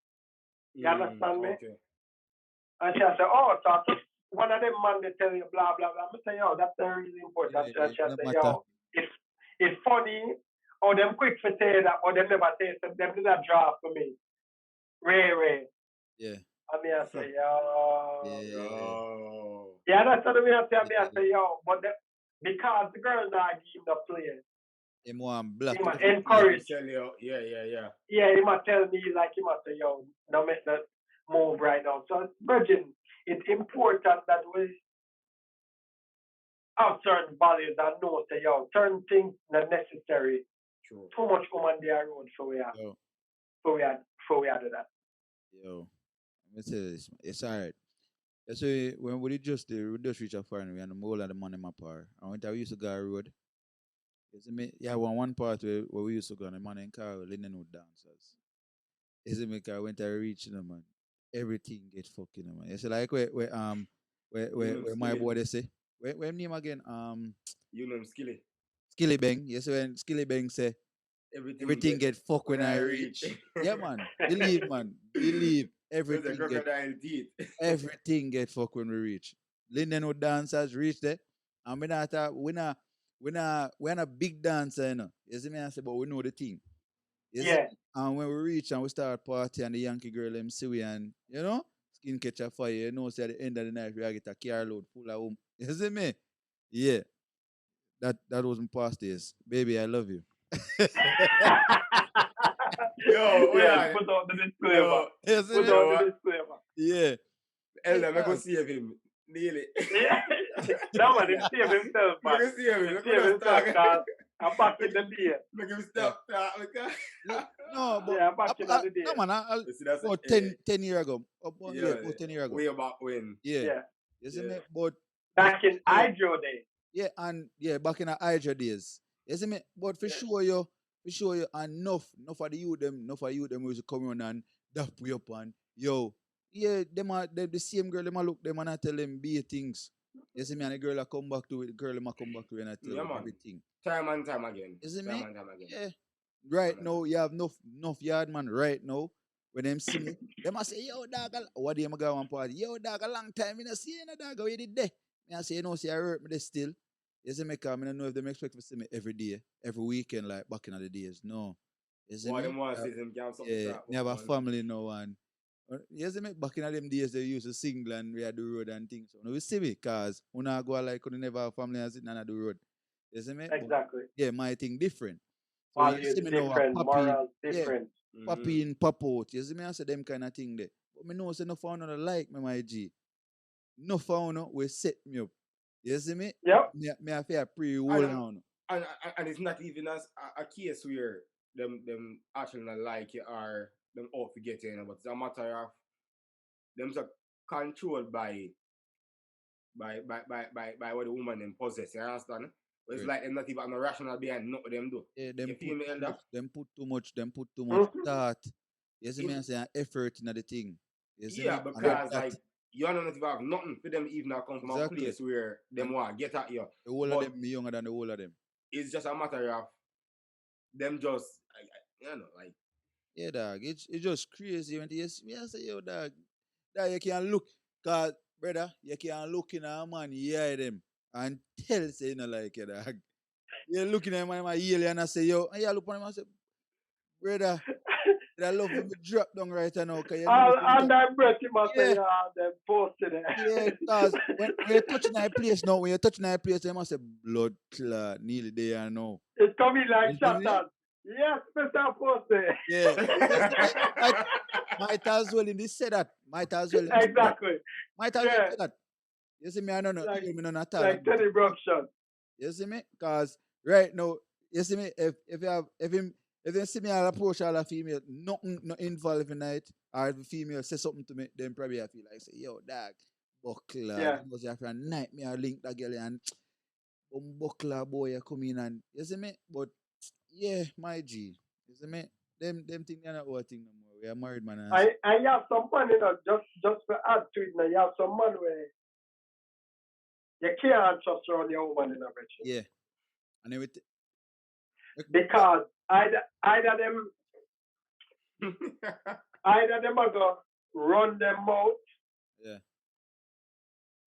you understand me? Okay. And she said, oh, so I took one of them man they tell you blah blah blah. I say, yo, that's really important. Yeah, And she no said, matter. yo, it's funny, or them quick to say that, or them never say so them did that draw for me. Ray. Yeah. I mean I say, yo. Yeah. Oh. Yeah, that's what I mean. I Yeah. say, yo, but because the girl not give the play, Him want black. he might him encourage. Sell you. Yeah. Yeah, he might tell me like he might say, yo, no make that move right now. So Virgin, it's important that we have certain values and know say, yo, certain things not necessary. True. Too much woman there road for we are Yo, for we are do that. yo. Let me tell you this. It's alright. So when we just reach a foreign, we and the whole of the money in my power. I went. I used to go a road. You see me? Yeah, one part where we used to go on the money in car, linen with dancers. You see me? Cause when I reach them, man, everything get fucking man. You see like where my Skilly. boy they say where name again You know him skilly. Skilly Bang. Yes, when Skilly Bang say everything get fuck when I reach. Yeah, man. Believe, man. Believe. Those are Everything get crocodile teeth. everything get fuck when we reach. Linden with dancers reach there. And we not we're not a big dancer, you know. You see me? I say, but we know the thing. You see? Yeah. And when we reach and we start party and the Yankee girl them see we and you know, skin catch a fire, you know, say at the end of the night we are get a car load full of You see me? Yeah. That was my past days. Baby, I love you. Yo, yeah, put out the disclaimer. Yo, You see Put me? out the disclaimer. Yeah. Elder, Yeah. I go save him. Nearly. Yeah. No man, he save himself, I man. go save him. He I save go himself, start. cause I'm back in the day. Make him stop. No, but Yeah, back in the day. no man, You see, that's about eh, 10 years ago. About, yeah, about 10 years ago. way back when. Yeah. Yeah. You see Yeah. me? But Back in yeah, Hydro day. yeah, and yeah, back in the Hydra days. You see me? But for sure you enough of the youth them, enough of you them used to come on and dap we up and yo. Yeah, them are the same girl, them a look them and I tell them be things. You see me, and the girl I come back to it, the girl them a come back to it and I tell Yeah, them man. everything. Time and time again. You see Time me? and time again. Yeah. Right Time and now, you have enough yard man right now. When them see me, they must say, yo, dog, what do you go one party? Yo, dog, a long time, you know, see you, dog, where you did there? Me I say, you know, see, I hurt me there still. You see me, come, I don't know if them expect to see me every day, every weekend, like back in the days. No. You see What me? them want to see them can something Yeah, sharp me have a on. family now, and you see me, back in them days, they used to single and we had the road and things. So, now we see me, because when I go like, when never have a family and sitting on the road. You see me? But, Exactly. yeah, my thing different. So when you Values see me now, a different, puppy, morals yeah, different. poppy in, pop out. You see me, I say them kind of thing there. But me know say no found no like me, my G. No found no will set me up. You see me? Yep. Me have to pre-hold on. And it's not even as a case where them actually not like you or them out to get you, but it's a matter of them so controlled by what the woman them possess. You understand? But it's Right. like them not even no rational behind nothing them do. Yeah, You feel me, Elder? them put too much Mhm. thought. You see me, I say an effort in the thing. You see Yeah, me? And because like you don't even have nothing for them even come from Exactly. a place where them want to get at you. the whole but of them me younger than the whole of them. it's just a matter of them just, you know, like, Yeah, dog. It's just crazy when you see me. I say, yo, dog, you can look, cause brother, you can look in a man, hear them, and tell say you know like it, dog. You're looking at my alien and I say, yo, and you look on him and say, brother, I love when me drop down right now, cause you know this thing. And that breath, you must say, Yeah, yeah, them posted yeah, it. cause when you're touching that place now, when you're touching that place, you must say blood clot, nearly there now. It's coming like You see me? shatters. Yes, Mr. Posted. Yeah. You see me? Might as well in this say that. Might as well in this say that. Exactly. Might as well Yeah, say that. You see me, I don't know. like Hear me none at all like about Teddy it. Bruxton. You see me? Cause right now, you see me, if you have if you see me I'll approach all a female, nothing not involved in it, or if a female say something to me, then probably I feel like say, yo, dog, buckler, Yeah. you must have a nightmare link that girl and buckler boy you come in and you see me? But yeah, my G. You see me? Them thing they're not overthink no more. We are married man and I have some man, you know, just to add to it now, you have some man where you can't trust around your woman in a bedroom. yeah. And then Because either them are gonna run them out yeah.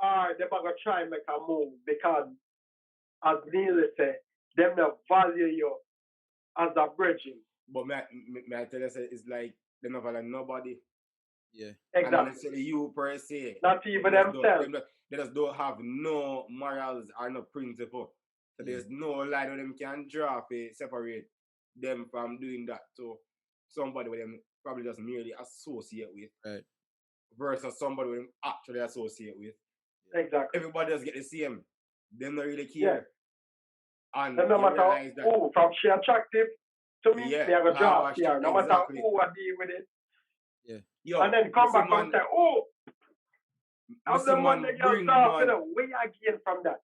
or them are gonna try and make a move because as Neil said, them not value you as a bridging. but may I tell you, say, it's like they never value nobody. Yeah. And not Exactly. necessarily you per se. Not even They just themselves. they just don't have no morals or no principle. So there's no line where them can draw to separate them from doing that to somebody with them probably just merely associate with Right. versus somebody with them actually associate with. Exactly. Everybody just get the same. Them not really Yeah. care. And And no you matter realize that who, from she attractive to me, Yeah, they are gonna draw that's here. No matter exactly. who I deal with it. Yeah. Yo, And then come Mr. back and say, oh, I'm the Mr. one Man that bring gets off, man, you know, where you gain from that?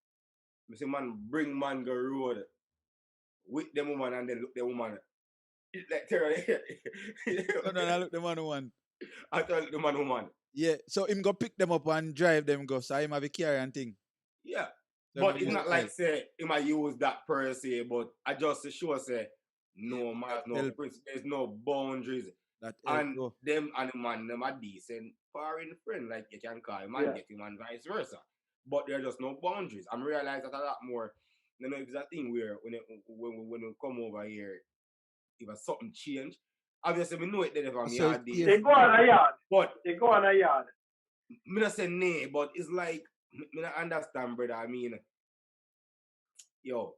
Mr. Man bring man go road with the woman and then look the woman. It's like terror. No, I look the man one. I tell the man woman. Yeah. So him go pick them up and drive them go. So him have a carry and thing. Yeah. So But him it's just not like say he might use that per se, but I just sure say no man, no help. principle, there's no boundaries. That And go. them and the man, them are decent foreign friend, like you can call him and get him and vice versa. But there are just no boundaries. I'm realize that a lot more. You know, if it's a thing where when we come over here, if something change, obviously we know it there from So yard it's days. They go on a yard. But They go on a yard. me not say nay, but it's like me not understand, brother. I mean, yo,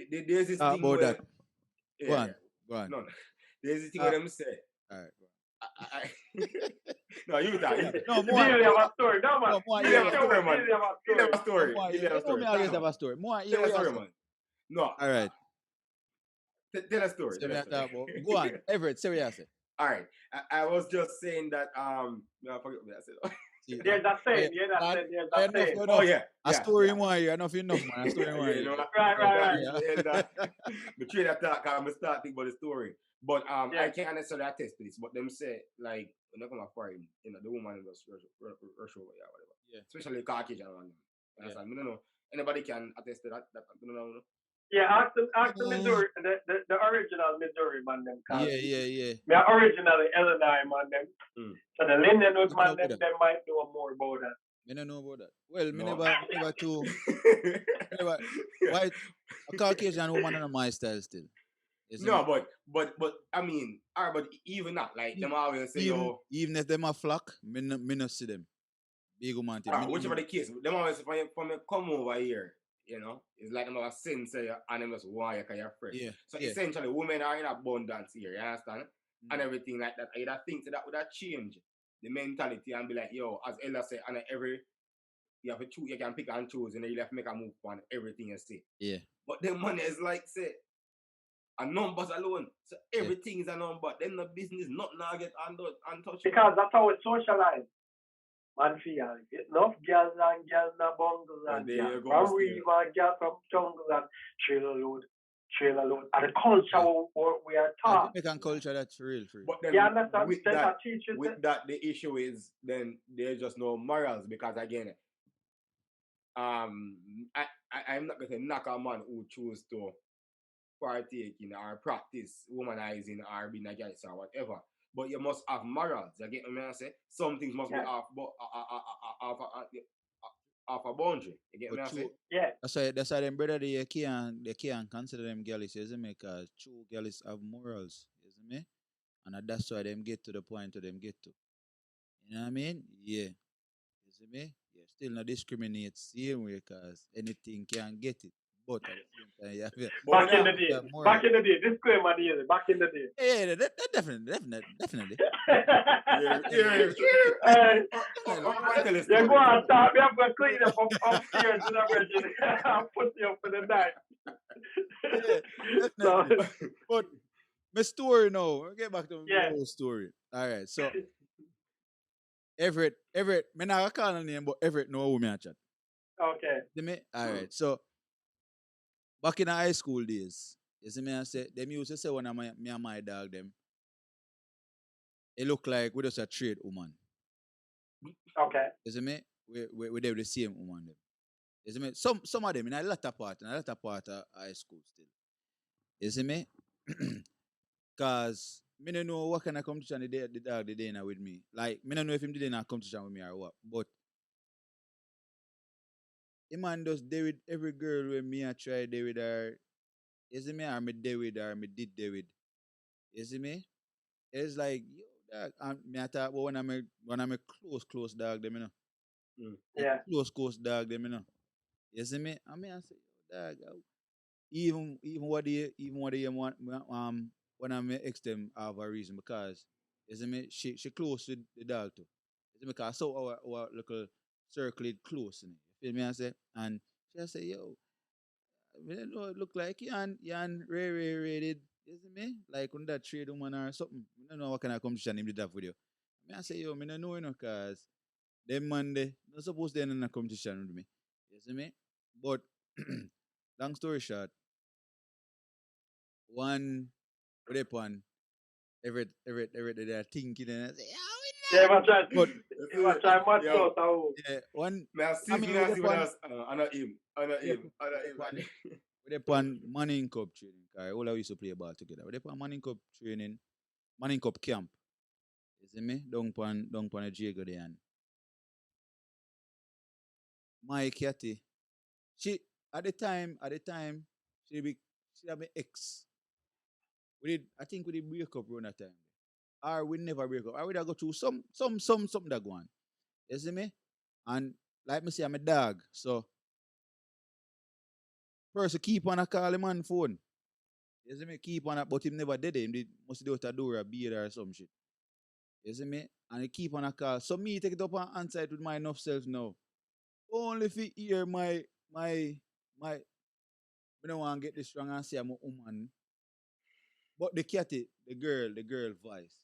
there's this thing about where that. Go on. Go on. no, there's this thing where them say. All right. No, you talk. No, Neil more. have a story. No, man. No, more. Neil Yeah, have a story, man. Neil have a Give them a story. story. Give them a You know story. me always have a story. More. Tell a story, Yeah. man. No. All right. Tell a story. So Tell a me story. talk about. Go on. Everett, say what you say. All right. I was just saying that no, I forget what I said. See, There's that saying. Yeah, that saying. There's that saying. Oh yeah. A story more here. Enough, man. A story more Yeah, here. you know, Right. The trade that I'm start think about the story. But I can't necessarily attest to this, but them say like when they come up for him, you know, the woman was rush over or whatever. Yeah. Especially Caucasian one. Yeah. I don't know. Anybody can attest to that. I don't know. Yeah, ask the Missouri, the original Missouri man them. Yeah. The originally Illinois man them. So the Lindenwood man them, that. they might know more about that. Me don't know about that. Well, me No. never too. White, a Caucasian woman on my style still. No, but I mean, but even that, like them always say, even if them a flock, me no see them. Big woman. Whichever the case, them always when you come over here, you know, it's like them have a sense and them just want you because you're fresh. Yeah. So essentially, women are in abundance here, you understand? And everything like that. I'd think that would have changed the mentality and be like, yo, as Ella said, and you have to choose, you can pick and choose, and then you have to make a move on everything you say. Yeah. But the money is like, say, a numbers alone. So everything is a number. Then the business not now get untouched. Because that's how it's socialized. Man feel enough girls and girls in the bungles and girls from river, girls from jungles and trailer load. And the culture we are taught. Jamaican culture, that's real free. But then with that, the issue is then there's just no morals because again, I'm not going to knock a man who choose to partake in or practice womanizing or being a girl or whatever. But you must have morals. You get what I say? Some things must be off, but off a boundary. You get But what I say? true, Yeah. that's why them brother they can't consider them girls, you see me, cause true girls have morals, you see me? And that's why them get to the point to them get to. You know what I mean? Yeah. You see me? Yeah. Still not discriminate same way cause anything can get it. But at the same time, But Back when in you the day. you have moral. Back in the day. Disclaimer here. Back in the day. Yeah, that definitely. yeah, what tell a You story? go and talk, we have to clean up upstairs in the bedroom and put you up for the night. Yeah, So, definitely. But my story now, I'll get back to my yeah. whole story. All right, so Everett, me not call her name, but Everett know who me a chat. Okay. See me? All right, so back in the high school days, you see me, I say, them used to say when me and my dog, them, it look like we just a trade woman. Okay. You see me? We they the same woman, them. You see me? Some of them in a latter part of high school still. You see me? Cause me don't know what kind of competition the dog did in with me. Like me don't know if him did in a competition with me or what. But him man just there with every girl when me I try there with her. You see me? Or me there with her, me did there with. You see me? It's like yo dog. And me I talk about when I'm a close dog them, you know. Yeah. Close dog them, you know. You see me? I mean I say, yo, dog, even what they want when I'm ex them have a reason because you see me she close to the dog too. You see me because so our little circle is close in it. You feel me I say? And she say, yo, I don't know it look like Yan rated, you see me? Like on that trade woman or something. I don't know what kind of competition him did that with you. I say, yo, I don't know, you know, cause them man they not supposed to end in a competition with me. You see me? But long story short, one with upon every they are thinking and I say, Yeah, if I try, but much Yo, out of yeah, one may I see, I mean may I with see what upon else? I know him. with upon Manning Cup training, cause all I used to play ball together. With upon Manning Cup training, Manning Cup camp. You see me? Down pon a Jago there and my catty. She at the time she have an ex. I think we did break up around that time. Or we never break up. Or we go through something that go on. You see me? And like me say, I'm a dog. So first keep on a call him on phone. You see me? Keep on a but him never did it. Him did must do it a door a beard or some shit. You see me? And he keep on a call. So me take it up and answer it with my enough self now. Only if he hear my I don't want to get this strong and say I'm a woman. But the girl voice.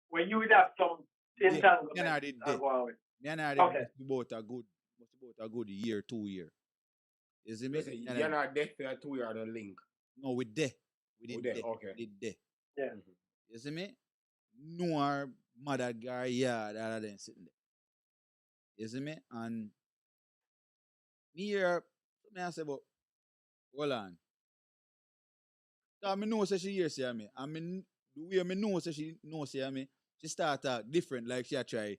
when you would have some Yeah, me and entanglement her did and there. go on with. Me and her did Okay. must be about a good year, 2 year. You see me? Listen, you're not deaf for 2 years on the link. No, we there. We Oh, did there, there. okay. We did there. Yeah. You see me? No our mother guy, yeah, that than sitting there. You see me? And me here, me I say, but hold on. Cause me know say she hear say me. I mean the way me know say she know say me, she start talk different, like she a try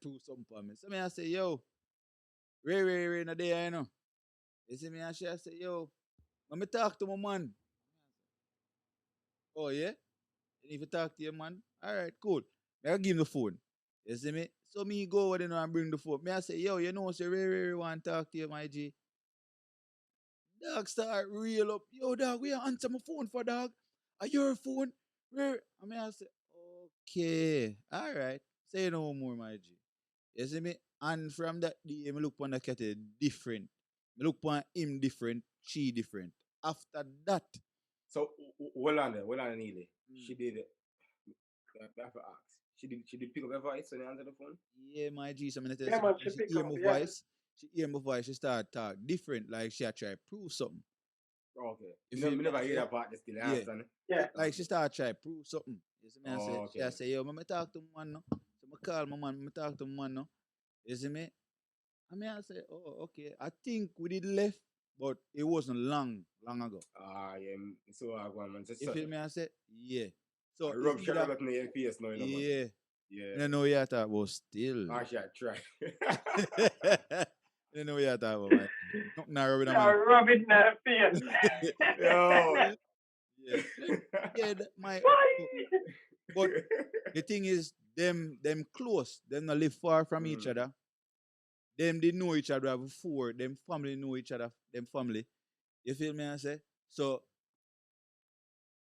prove something for me. So me I say, yo, Ray, no day, you know. You see me and she I say, yo, when me talk to my man. Oh yeah? And if you talk to your man, all right, cool. I give him the phone. You see me? So me go over there and bring the phone. Me I say, yo, you know, say Ray want to talk to you, my G. Dog start reel up. Yo, dog, we answer my phone for dog. Are your phone? Ray. I mean, I say, okay, all right. Say no more, my G. You see me? And from that day, me look on the cat different. Me look on him different, she different. After that, So, hold on, Neely. She did it. I have to ask. She did pick up her voice when you answer the phone? yeah, my G, some minutes Yeah, man, she she pick hear up. my Yeah. voice. She hear my voice, she start talk different, like she a try prove something. Okay. You No, feel me me? never I hear say, that part still, I yeah. understand. Yeah. Like she start try prove something. You see me? I say, Oh, she I okay. say, yo, me talk to my man no. So me call my man, me talk to my man no. You see me? I mean, I say, oh, okay. I think we did left. but it wasn't long ago. Yeah, so I go on, man. You feel me? I said, yeah. So I it's rub either, shot in the face now, you know, man. yeah. Yeah. I don't know what you're talking about still. Actually, I try. I don't know what you're talking about, man. Nothing I rubbing a man. Rub it in their face. Yo. Yeah. Yeah, my Why? but the thing is, them close, them not live far from each other. Them they know each other before, them family know each other, them family. You feel me I say? So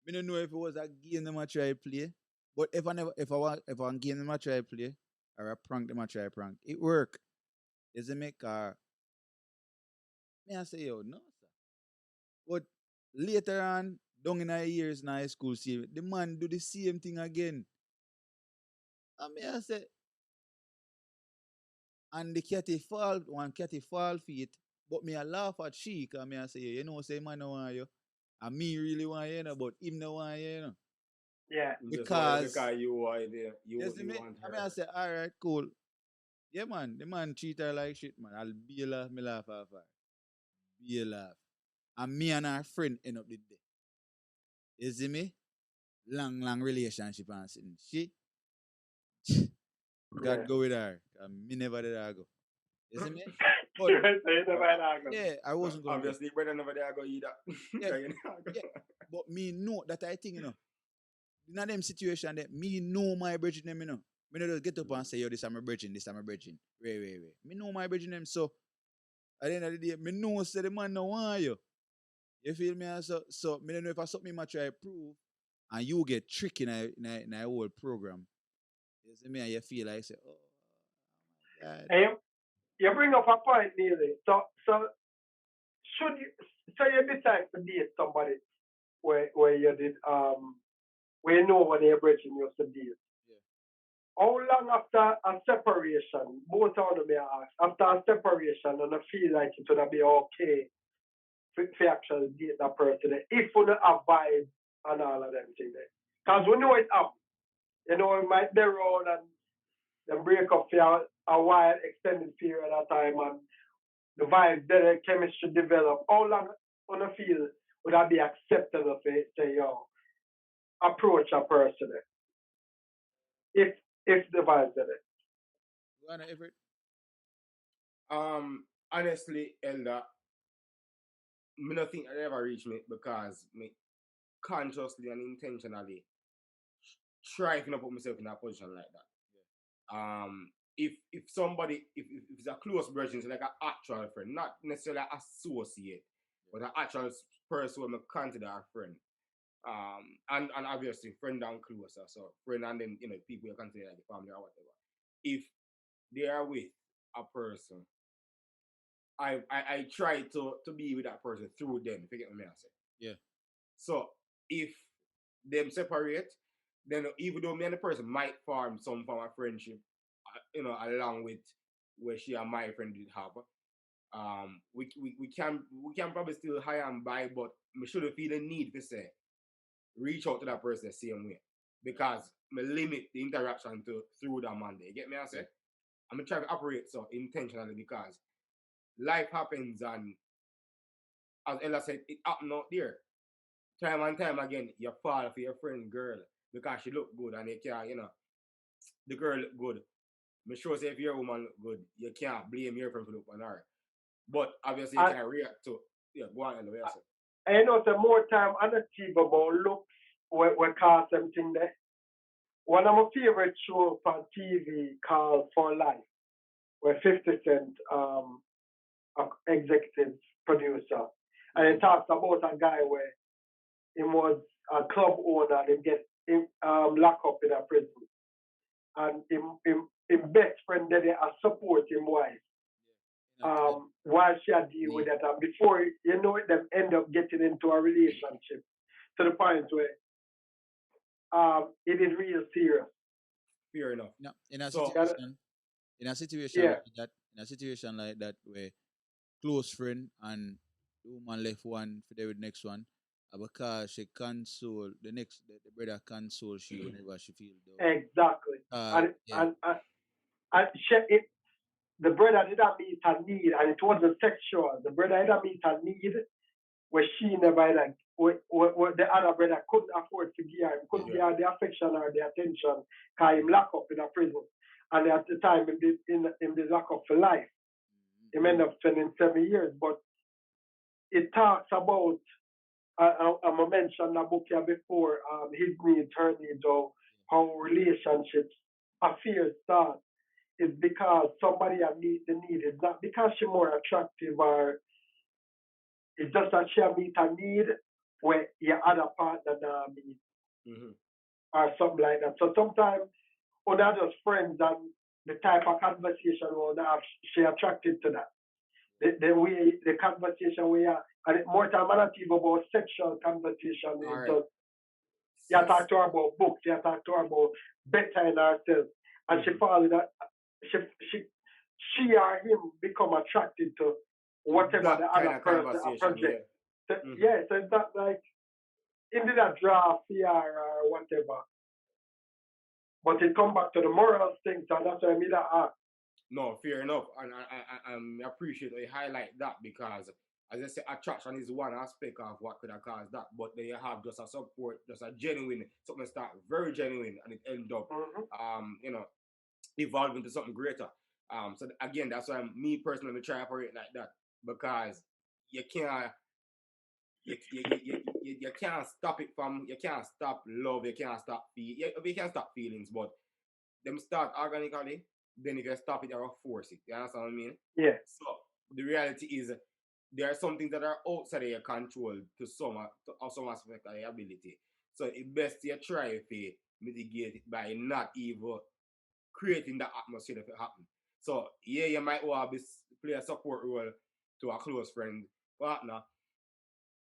I don't know if it was a game them I try play. But if I want game them I try play or a prank them I try prank, it work. Is it make me I say yo, no sir. But later on, down in our years in high school, see the man do the same thing again. And me I say, and the catty fall feet, but me I laugh at she, cause me I say, you know, say man no want you. And me really want you, know, but him no want you, know. Yeah. Because you are there. you see me? Want I her. mean I say, alright, cool. Yeah man, the man treat her like shit, man. I'll be a laugh, me laugh off her. Be a laugh. And me and her friend end up the day. You see me? Long relationship and sitting. She God Yeah. go with her. Me never did I go. You see me? But yeah, I wasn't gonna go. Obviously, brother never there go either. Yeah, yeah. But me know that I think, you know, in them situation that me know my bridging them, you know. Me not just get up and say, yo, this is my bridging, this is my bridging. Wait. Me know my bridging them, so at the end of the day, me know say the man no want you. You feel me? And so me don't know if I something I try to prove and you get tricked in a whole program. You see me and you feel like say, oh my God. And you bring up a point, nearly. So should you you decide to date somebody where you did where you know when you're bridging you to date. Yeah. How long after a separation, both of them may ask, after a separation and I feel like it would be okay for actually date that person if we don't abide and all of them things. Because we know it up. You know, it might be around and then break up for a while, extended period of time and the vibe, the chemistry develop. How long on the field would that be acceptable for say, yo, approach a person if the vibe did it? You wanna ever Honestly, Elder, me not think I ever reach me because me consciously and intentionally try to not put myself in a position like that. If somebody if it's a close person, so like an actual friend, not necessarily associate, but an actual person who I consider a friend. And obviously friend and closer, so friend and then you know people you consider like family or whatever. If they are with a person, I try to be with that person through them. If you get what I say. Yeah. So if them separate, then even though me and the person might form some form of friendship, you know, along with where she and my friend did have, we can probably still high and by, but we shouldn't feel the need to say reach out to that person the same way because me limit the interaction to through that Monday. You get me? I say I'm trying to operate so intentionally because life happens and as Ella said, it happened out there. Time and time again, you fall for your friend girl because she look good and you can't, you know, the girl look good. I'm sure say if your woman look good, you can't blame your friend for look on her. But obviously you And, can react to go on anyway. and you know, the more time unachievable looks we cause them thing there. One of my favorite shows on TV called For Life, where 50 Cent executive producer. And it talks about a guy where he was a club owner and he get locked up in a prison. And his best friend did a support him wife. While she had deal with that. And before you know it, them end up getting into a relationship to the point where it is real serious. Fair enough. No, in a So- situation, Yeah. like that, in a situation like that where close friend and the woman left one for the next one, because she console the brother console she whenever she feel down. Exactly. Yeah. And she, the brother didn't meet a need, and it wasn't sexual. The brother didn't meet a need where she never like where the other brother couldn't afford to give her, couldn't give her the affection or the attention, because he locked up in a prison. And at the time, he did lock up for life. He ended up spending 7 years. But it talks about, I mentioned a book here before, his needs, her needs, or how relationships, affairs start. Is because somebody meet the need. It's not because she's more attractive, or it's just that she meet a need where your other partner doesn't meet, or something like that. So sometimes when are just friends, and the type of conversation we have, she attracted to that. The conversation we are, and more time not even about sexual conversation. It's just, you talk to her about books, you talk to her about bettering herself, and she follows that. She or him become attracted to whatever That the kind other of person conversation, project. So it's not like into that draft fear or whatever. But it come back to the moral thing, so that's why I made that ask. No, fair enough. And I appreciate that you highlight that, because as I say, attraction is one aspect of what could have caused that, but then you have just a support, just a genuine, something start very genuine, and it end up evolving to something greater. So again, that's why me personally try to operate like that, because you can't you can't stop it from, you can't stop love, you can't stop you can stop feelings, but them start organically. Then if you stop it, you'll force it. You understand what I mean? Yeah. So the reality is, there are some things that are outside of your control to some aspect of your ability. So it's best you try to mitigate it by not even creating that atmosphere if it happen. So yeah, you might want to play a support role to a close friend, partner.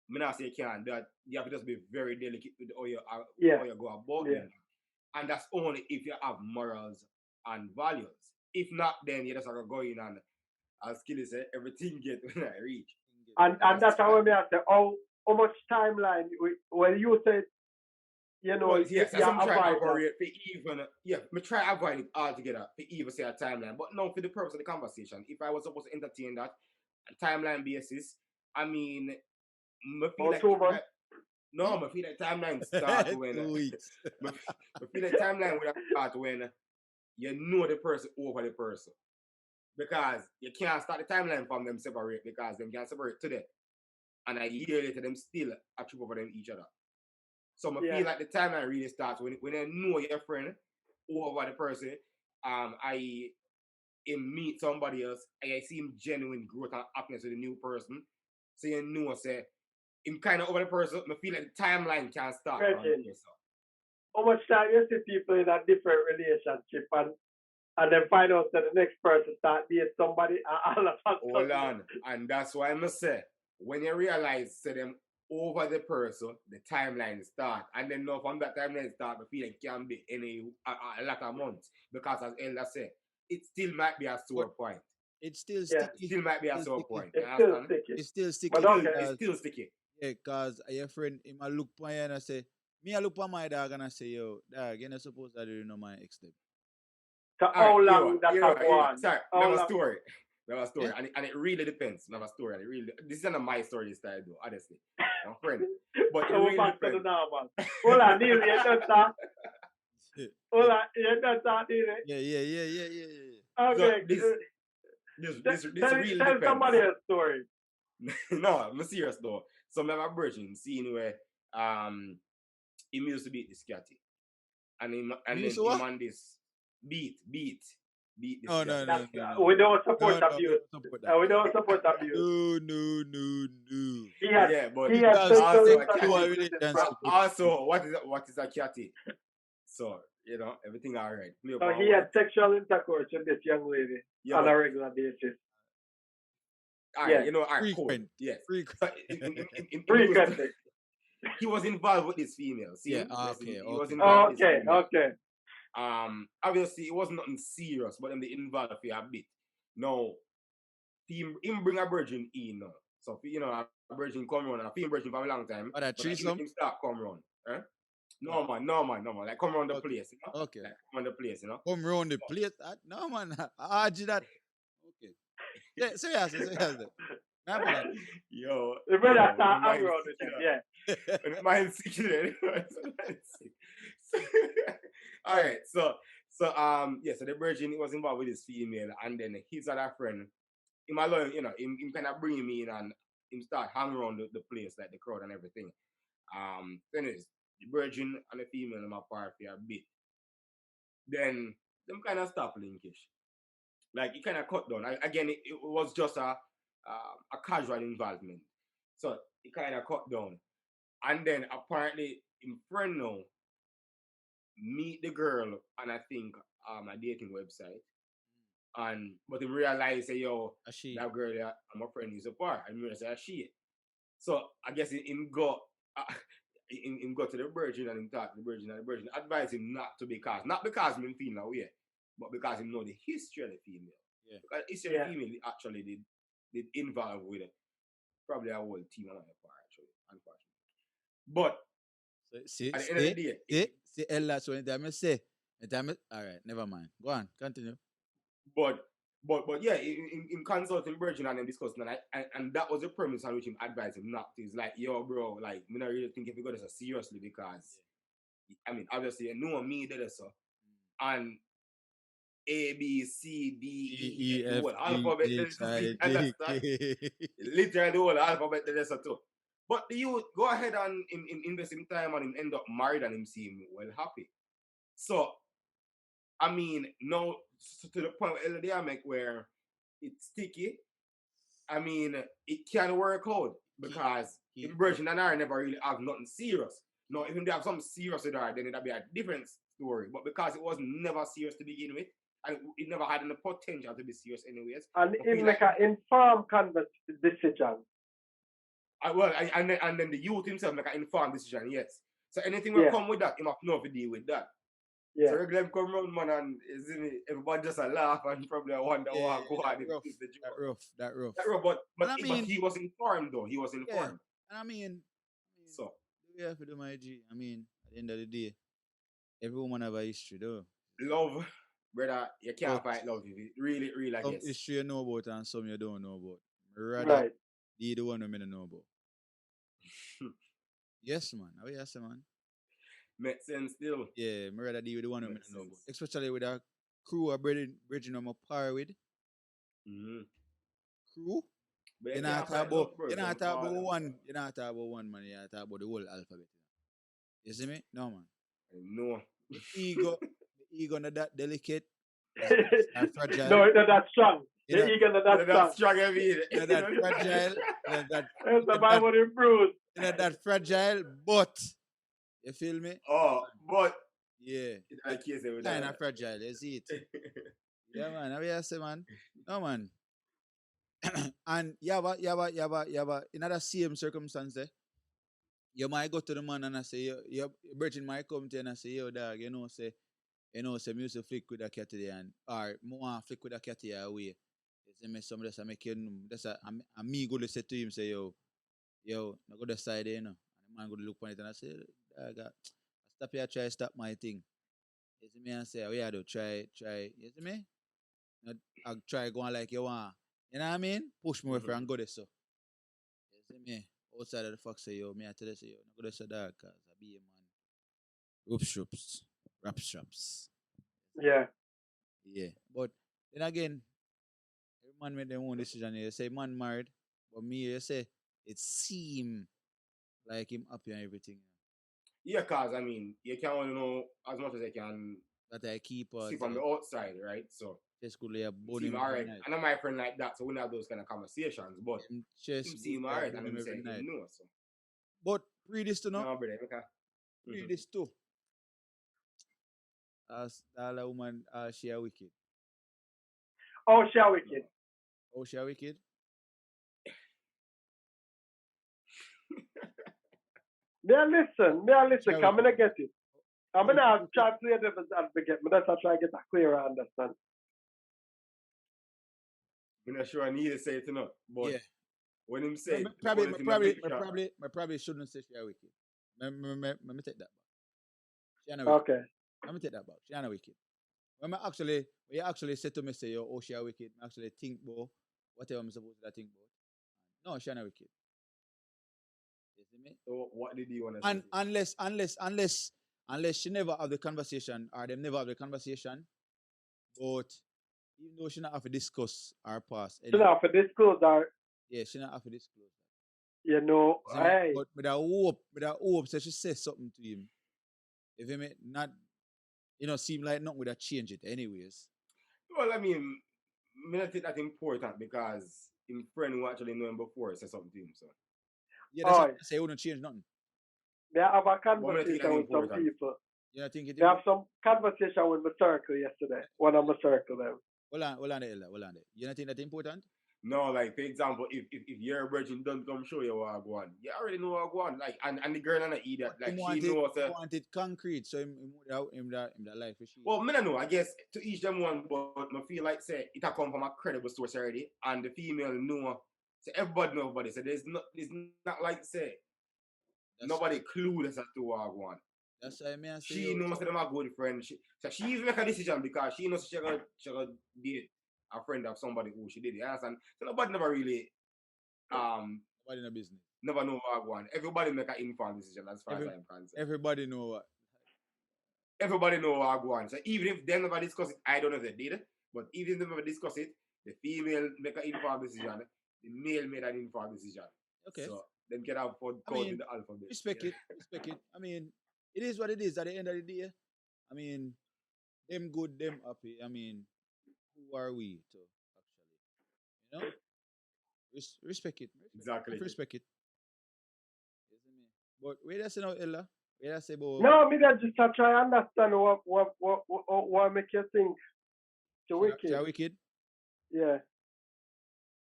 I not say you can't. That you have to just be very delicate with how you go about it. And that's only if you have morals and values. If not, then you just have to go in and, as Skilly said, everything get when I reach. And that's how I say, how much timeline when you said, yes, I'm trying to operate for even, me try to avoid it altogether for even say a timeline. But no, for the purpose of the conversation, if I was supposed to entertain that timeline basis, I mean, I feel like I feel like timeline start when 2 weeks. I feel like timeline would start when you know the person over the person. Because you can't start the timeline from them separate, because them can separate today. And a year later, them still a trip over them each other. So I feel like the timeline really starts when you know your friend over the person, I meet somebody else, and I see him genuine growth and happiness with a new person. So you know, say, him kind of over the person, I feel like the timeline can start from there. How much time you see people in a different relationship and then find out that the next person start dating somebody and all of a sudden. Hold on. And that's why I must say, when you realize them over the person, the timeline start. And then now from that timeline start, I feel like it can be a lot of months. Because as Elder said, it still might be a sore point. It's still sticky. It still might be a sore point. It's still sticky. It's still sticky. It's still sticky. Yeah, because your friend, he might look for you and I say, me I look for my dog and I say, yo, dog, you're not supposed to do my ex them. So how long that have gone? Sorry, never story. Yeah? And it really depends. Never story. And it really, this is not my story this time, though, honestly. My friend. But it really depends. Hold on, Neil, you don't start. Hold on, you don't start, Neil. Yeah. Okay. So this really depends. Tell somebody a story. No, I'm serious though. So I have a virgin scene where he used to beat this catty. And then him and this beat this. No. We don't support abuse. We don't support abuse. No. He had also what is a catty? So, everything all right. So he had sexual intercourse with this young lady on a regular basis. Frequent. Yes. Frequent. Frequently. He was involved with this female. See? Yeah, okay. He was involved with this female. Okay. Obviously, it wasn't nothing serious, but then they involved for a bit. Now, him bring a virgin in now. So, a virgin come around, and a female virgin for a long time. But that threesome? Him start come around. Eh? No, man. Like, come around the place, Okay. Like, come around the place, Come around the place? No, man. I argue that. Seriously. My apology. Yo, The brother yo, start my hang mind around sick, with them, you know. yeah. When mind sick, you know. All right, so yeah, so the virgin was involved with this female, and then his other friend, him alone, you know, him kind of bring me in and him start hang around the place, like the crowd and everything. Anyways, the virgin and the female in my party a bit. Then them kind of stop linkish. Like it kind of cut down. Again, it was just a casual involvement. So it kind of cut down. And then apparently, in friend now meet the girl on I think a dating website. And but he realized say yo that girl that my friend is apart. And he say she. So I guess him go him go to the virgin and him talk to the virgin and the virgin advise him not to not because him feel that way, but because him know the history of the female. Yeah. Because the history of the female actually did involve with probably a whole team on the part actually, unfortunately. But See, at the end of the day, see, Ella, so anytime I say, all right, never mind. Go on, continue. But yeah, in consulting Virgin and then discussing and that was the premise on which him advised him not to. It's like, yo, bro, like me not really think if you go this seriously because I mean obviously you know me did this so and A B C D E F the whole alphabet literally the whole alphabet did this too. But the youth go ahead and invest in time and him end up married and him seem well happy. So I mean, no, to the point where they make where it's sticky. I mean, it can work out because in Virgin and I never really have nothing serious. No, if they have something serious with her, then it'd be a different story. But because it was never serious to begin with, and it never had any potential to be serious anyways. And in like an informed decision. And then the youth himself make an informed decision, yes. So anything will come with that, he must know to deal with that. Yeah. So regular come round, man, and isn't it, everybody just a laugh and probably wonder what go on. That rough. But he was informed though. He was informed. And I mean, so we have to do my G. I mean, at the end of the day, every woman have a history though. Love, brother, you can't fight love if you really, I guess. Some history you know about and some you don't know about. Rather be the one who may not know about. Yes, man. How you say, man? Makes sense still. Yeah, I rather deal with the one who may not know about. Especially with a crew of bridging on my par with. Crew? But you're not talking about one, man. You're not talking about the whole alphabet. You see me? No, man. No. The ego not that delicate. Fragile. No, it's not that strong. The ego not that strong. Not that fragile. That's the Bible improves. Not that fragile, but you feel me? Oh, but yeah. It's kind of fragile, you see it. Yeah, man. How you say, man? No, man. And yaba, in that same circumstance, you might go to the man and I say, your virgin might come to you and I say, yo, dog, say, music flick with a cat today and or more flick with a cat here away. You see me, some of this I make that's a me go to say to him, say, yo, I go to side there, And the man go to look on it and I say, dog, stop here, try stop my thing. You see me and say, oh yeah, do try, you see me? I try going like you want. You know what I mean? Push me away and go there so. You see me? Outside of the fuck say yo, me I tell you say yo, no go there so dog, cause I be a man. Rap straps. Yeah. Yeah. But then again, every man made their own decision. You say man married, but me you say it seem like him happy and everything. Yeah, cause I mean you can only know as much as you can that I keep see from the outside, right? So just could lay a bone alright. I know my friend like that, so we have those kind of conversations, but just seem alright and him say him know so. But read this to know. No, brother, okay. Read this too. As all a woman she a wicked. Oh, she a wicked. Oh, she a wicked? May I listen, come and get it. I'm going to try to play devil's advocate, but that's try to get a clearer understand. I'm not sure I need to say it enough, but yeah. When him say probably shouldn't say she a wicked. Let me take that back. She a wicked. Okay. Let me take that back. She a wicked. When you actually said to me say yo, oh she a wicked, I actually think about whatever I'm supposed to think about. No, she's not wicked. You see me? So what did you want to And say? unless she never have the conversation or them never have the conversation, but even though she not have to discuss our past, So now for disclose our, yeah, she not have to disclose that. you know, You see me? hey, But with a hope, so she says something to him. If you not, seem like nothing would have changed it anyways. Well, I mean, I think that's important because him friend who actually know him before said something to him. So Yeah, that's what oi, I say. Wouldn't change nothing. may I have a But I think conversation that's with some important. people. You know, think it. We have some conversation with my circle yesterday. One of my circle them. Hold on there, Ella. Hold on there. You don't think that's important? No, like for example, if your virgin don't come show you what I go on, you already know what I go on. Like and the girl and the idiot, But like she knows. he wanted concrete, so him that life for she. Well, me don't know. I guess to each them one, but I feel like say it a come from a credible source already, and the female know. So everybody know everybody. So it's not like say That's nobody clueless as to what I go on. That's why I say. She knows that them are good friends. So she even make a decision because she knows she gonna date a friend of somebody who she did. You understand? So nobody never really Nobody in the business. never know what I go on. Everybody make an informed decision as far as I'm concerned. Everybody know what. Everybody know what I go on. So even if they never discuss it, I don't know if they did, but even if they never discuss it, the female make an informed decision, the male made an informed decision. Okay. So them can have fun code with the alphabet. Respect it. I mean, it is what it is at the end of the day. I mean, them good, them happy. I mean, who are we to actually? You know? Respect it. Exactly. Respect it. But wait a second now, Ella. Wait a second about... No, me that just try to understand what make you think to wicked. Wicked? Yeah.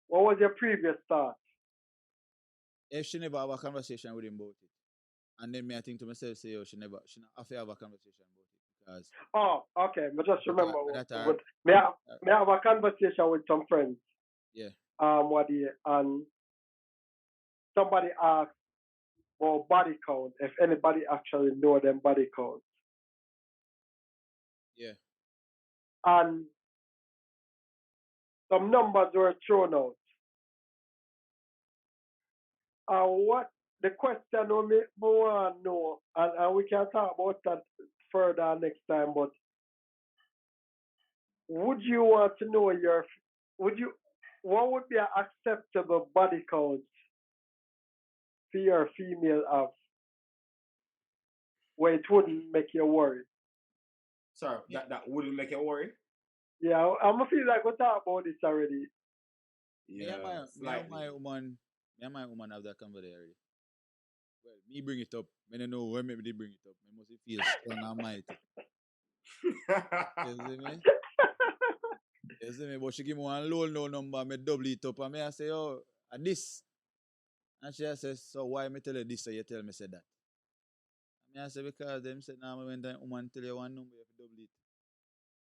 What was your previous thought? If she never have a conversation with him about it. And then me I think to myself, say, she not have to have a conversation about it. Because okay. But just remember, that may I have a conversation with some friends. Yeah. And somebody asked about body count, if anybody actually know them body count. Yeah. And some numbers were thrown out. What the question we want to know, and we can talk about that further next time, but would you want to know what would be an acceptable body count for your female of where it wouldn't make you worry? Sorry, that wouldn't make you worry? Yeah, I'm feel like we talked about this already. Yeah, me and my woman have that conversation already. Well, me bring it up. I don't know when maybe they bring it up. I must feel strong and mighty. You see me? You see me? But she give me one low number, me double it up, and I say, oh, this. And she says, so why me tell you this, so you tell me say that? And I say, because them said, now when the woman tell you one number, you have to double it.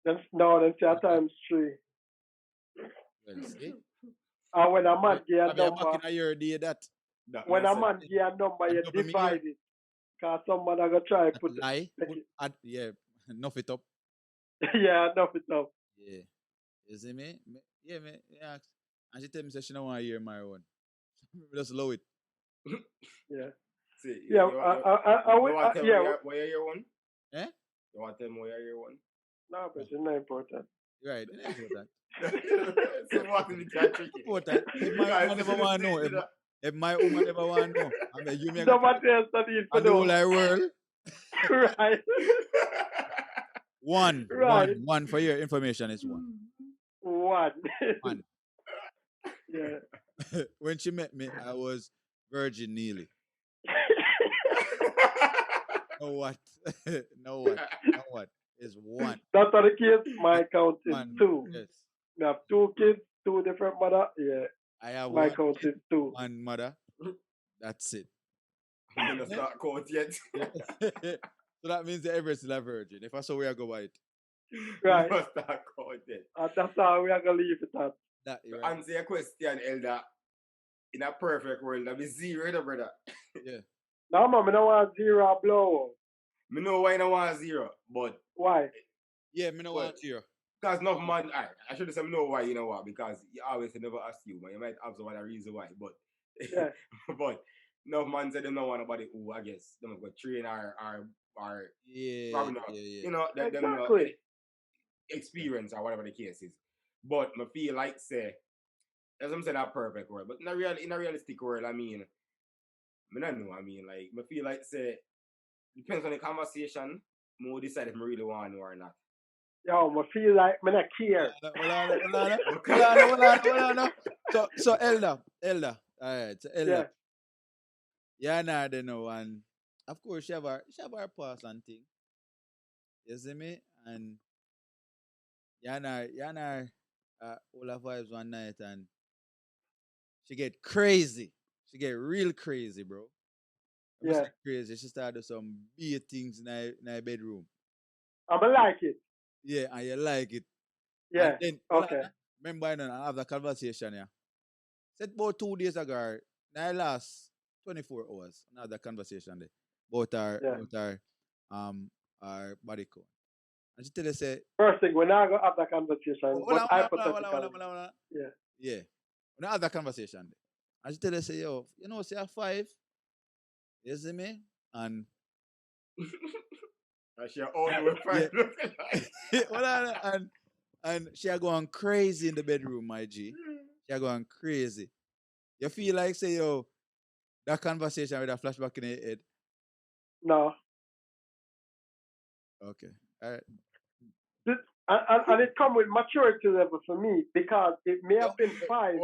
Then say times 3. Well, see? And when a man give a number, number, back in a year day that. When a man give a number, you divide it. Because someone are going to try to put lie. Yeah, enough it up. Yeah, enough it up. Yeah. You see me? Yeah, me. Yeah. And she tell me that she don't want to hear my own. Just low it. Yeah. See, yeah. Why you hear one? Eh? You want to tell me why you hear one? No, but it's not important. Right, it's not important. So what is it tricky? Important. If my woman never want to know, if my woman never want to know, I mean, you make nobody else need to know. The whole world. Right. One for your information is one. One. Yeah. When she met me, I was virgin nearly. No what? No what? It's one. That's not the case. My count is one. 2. Yes. We have 2 kids, 2 different mother. Yeah. I have my count is 2. One mother. That's it. I'm gonna start count yet. So that means that everyone's still a virgin. If I saw where I go by it. Right. Start counting. That's how we are gonna leave it at. That right. Answer your question, Elder. In a perfect world, that be 0, brother. Yeah. No, man, I don't want 0 blow. Me know why I don't want 0, but why? Yeah, me don't want 0. Because enough man, I should have said know why, you know what? Because you always never assume, and you might have some other reason why, but Yeah. but enough man said they don't want nobody who I guess them go train or Yeah, probably not, yeah, yeah. you know, that them not Exactly. experience or whatever the case is. But I feel like say, as I'm saying that perfect word, but in a realistic world, I mean, I don't know, I mean like I feel like say depends on the conversation, more decide if I really want to or not. Yo, I feel like me not care. Hold on. So elder. All right, so elder. Yeah. Yeah, nah, they know, and of course she have her past and thing. You see me? And Yana, all of vibes one night, and she get crazy. She get real crazy, bro. I'm Yeah. say crazy. She started some big things in her bedroom. I'ma like it. Yeah, and you like it. And Yeah. then, Okay. remember, I have the conversation, yeah. Said about 2 days ago, now last 24 hours, another conversation there Yeah. about our body count. And she tell us say, First thing, we're not gonna have that conversation, hold but on, hypothetically. hold on. Yeah. Yeah. We not have that conversation there. And she tell us say, yo, you know, say a five, you see me? And And she all the way yeah. fine. Hold on, and she are going crazy in the bedroom, my G. She are going crazy. You feel like say, yo, that conversation with a flashback in your head. No. Okay. All right. And it come with maturity level for me because it may Yo, have been five. you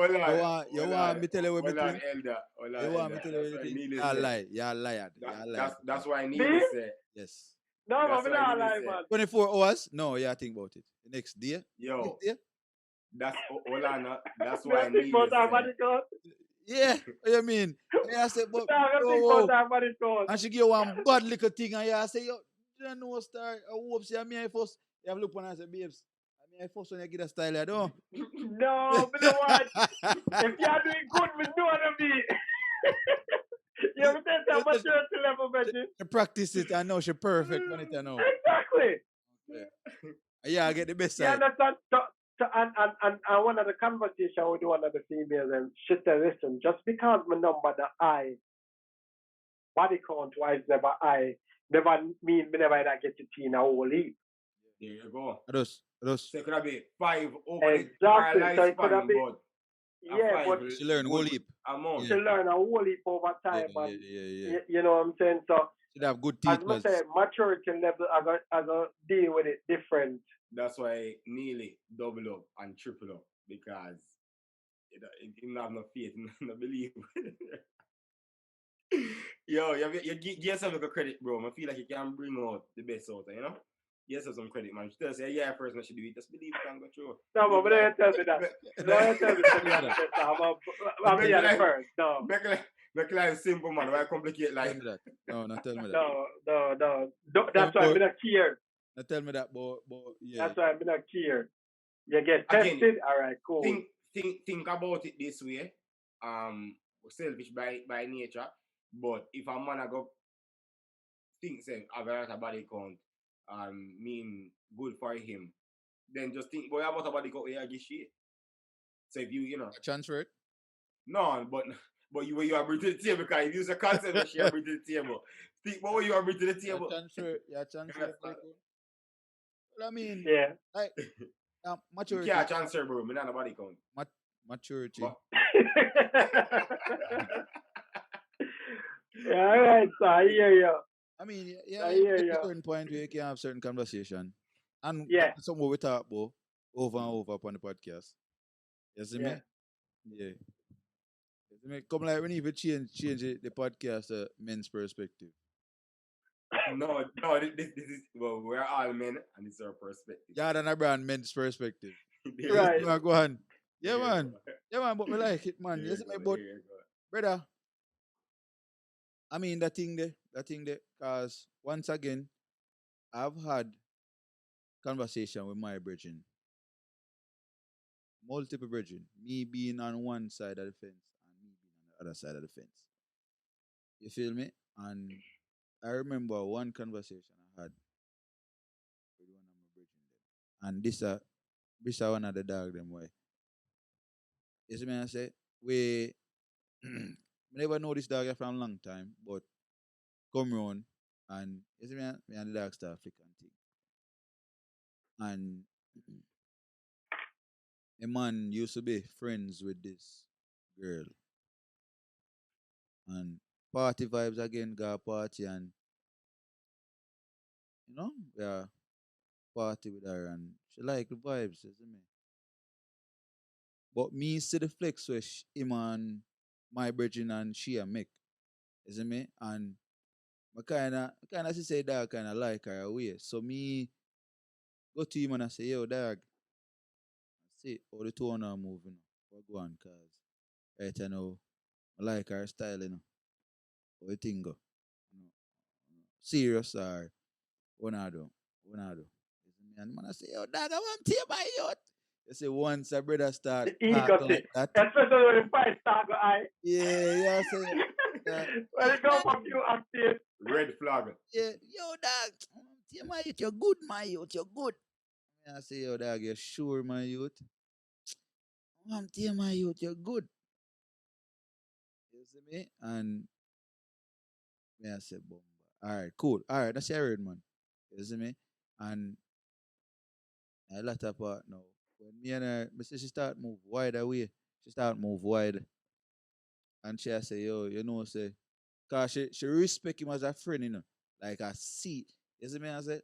want me tell you what me hold on, think? elder. Hold on, You want me elder. tell you That's what you why think? Neely You're say. lie. You're liar. You're liar. That's why Me? Neely say. Yes. No, That's I'm why not Neely lie, say. man. 24 hours? No, yeah, think about it. The next day? Next Yo, day? that's hold on. That's Me why I think Neely about that say. body count. Yeah. What you mean? And I say, Me but I whoa, think about whoa. that body count. And she give one bad little thing and you say, yo, you don't know star. I hope she me I first. You have look when I say, babes. I mean I first when you get a style, I don't. No, me no want. If you're doing good, me know what I mean. You ever take that maturity level, Betty? She practice it. I know she perfect when it I know. Exactly. Yeah. Yeah, I get the best You side. understand? And one of the conversation with one of the females, and she said, listen, just because my number the I, body count wise never I, never mean me never that get it in a whole heap. There you go. Those. So it could have been 5 over the Exactly. entire So it could lifespan, have been, but a yeah, 5 but is She learn whole good heap. amount. she Yeah. learn a whole heap over Yeah, time. And yeah. you know what I'm saying? So, Should have good as I teachers. say, maturity level, I got deal with it different. That's why Neely double up and triple up because you have no faith, no belief. Yo, you give yourself a credit, bro. I feel like you can bring out the best out, you know? Give yourself some credit, man. She tells you, yeah, first, I should do it. Just believe it and go through. No, but don't tell me that. Don't tell me that. I'm Make here life- first. No. Make life simple, man. Why complicate Tell life? me that. No, not tell me that. No. That's why I'm not care. Not tell me that, but yeah. That's why I'm not care. You get Again, tested, all right, cool. Think about it this way. Selfish by nature, but if a man a go think say have a lot of body count, mean good for him, then just think boy about a body count where you give shit. So if you know Transfer it. no, but you are bring to the table because if you use a concept that she are bring to the table. Think what you are bring to the table. Transfer it. Well, I mean, Yeah. like You maturity. can't transfer, bro. Me not a body count. Maturity. But, Yeah, all right, so I hear you. I mean, I you hear get to you. a certain point where you can have certain conversation. And Yeah. that's something we talk about over and over upon the podcast. You see me? Yeah. You see me? Come like we need to change the podcast to men's perspective. no, this is well, we're all men and it's our perspective. Yaad&Abroad men's perspective. There Right. you go. Go on. Yeah, There you man. go. Yeah, man, but we like it, man. There You you see go, me? But, there you go. brother, I mean, that thing there, because once again, I've had conversation with my brethren, multiple brethren, me being on one side of the fence and me being on the other side of the fence. You feel me? And I remember one conversation I had with one of my brethren there. And this Brisa one of the dog them way. You see me I say? We I never know this dog from a long time, but come round and you see me and the dog start flick and thing. And a man used to be friends with this girl. And party vibes again, got party and yeah, party with her and she like the vibes, you see me. But me see the flex where him and my brethren and she and make, you see me? And I kinda see say dog kinda like her away. So me go to him and I say, yo dog, see how the two are moving. What go on, cause right I know I like her style, How you think go? You know, serious or what I do? What I do? You see me? And the man I say, yo dog, I want to hear my youth. You see, once a brother start The talk ego thing. like that, Especially when the price start go high. yeah, say, yeah, When it go for few active. Red flag. yeah, yo dog, I want to hear my youth, you're good, my youth, you're good. I say, yo dog, you sure, my youth? I want to hear my youth, you're good. You see me? And me I say, bomba. All right, cool. All right, that's your word, man. You see me? And a lot of part now. When me and her, me say she start move wide away. She start move wide. And she I say, yo, say, cause she respect him as a friend, Like I see. You see me? I say,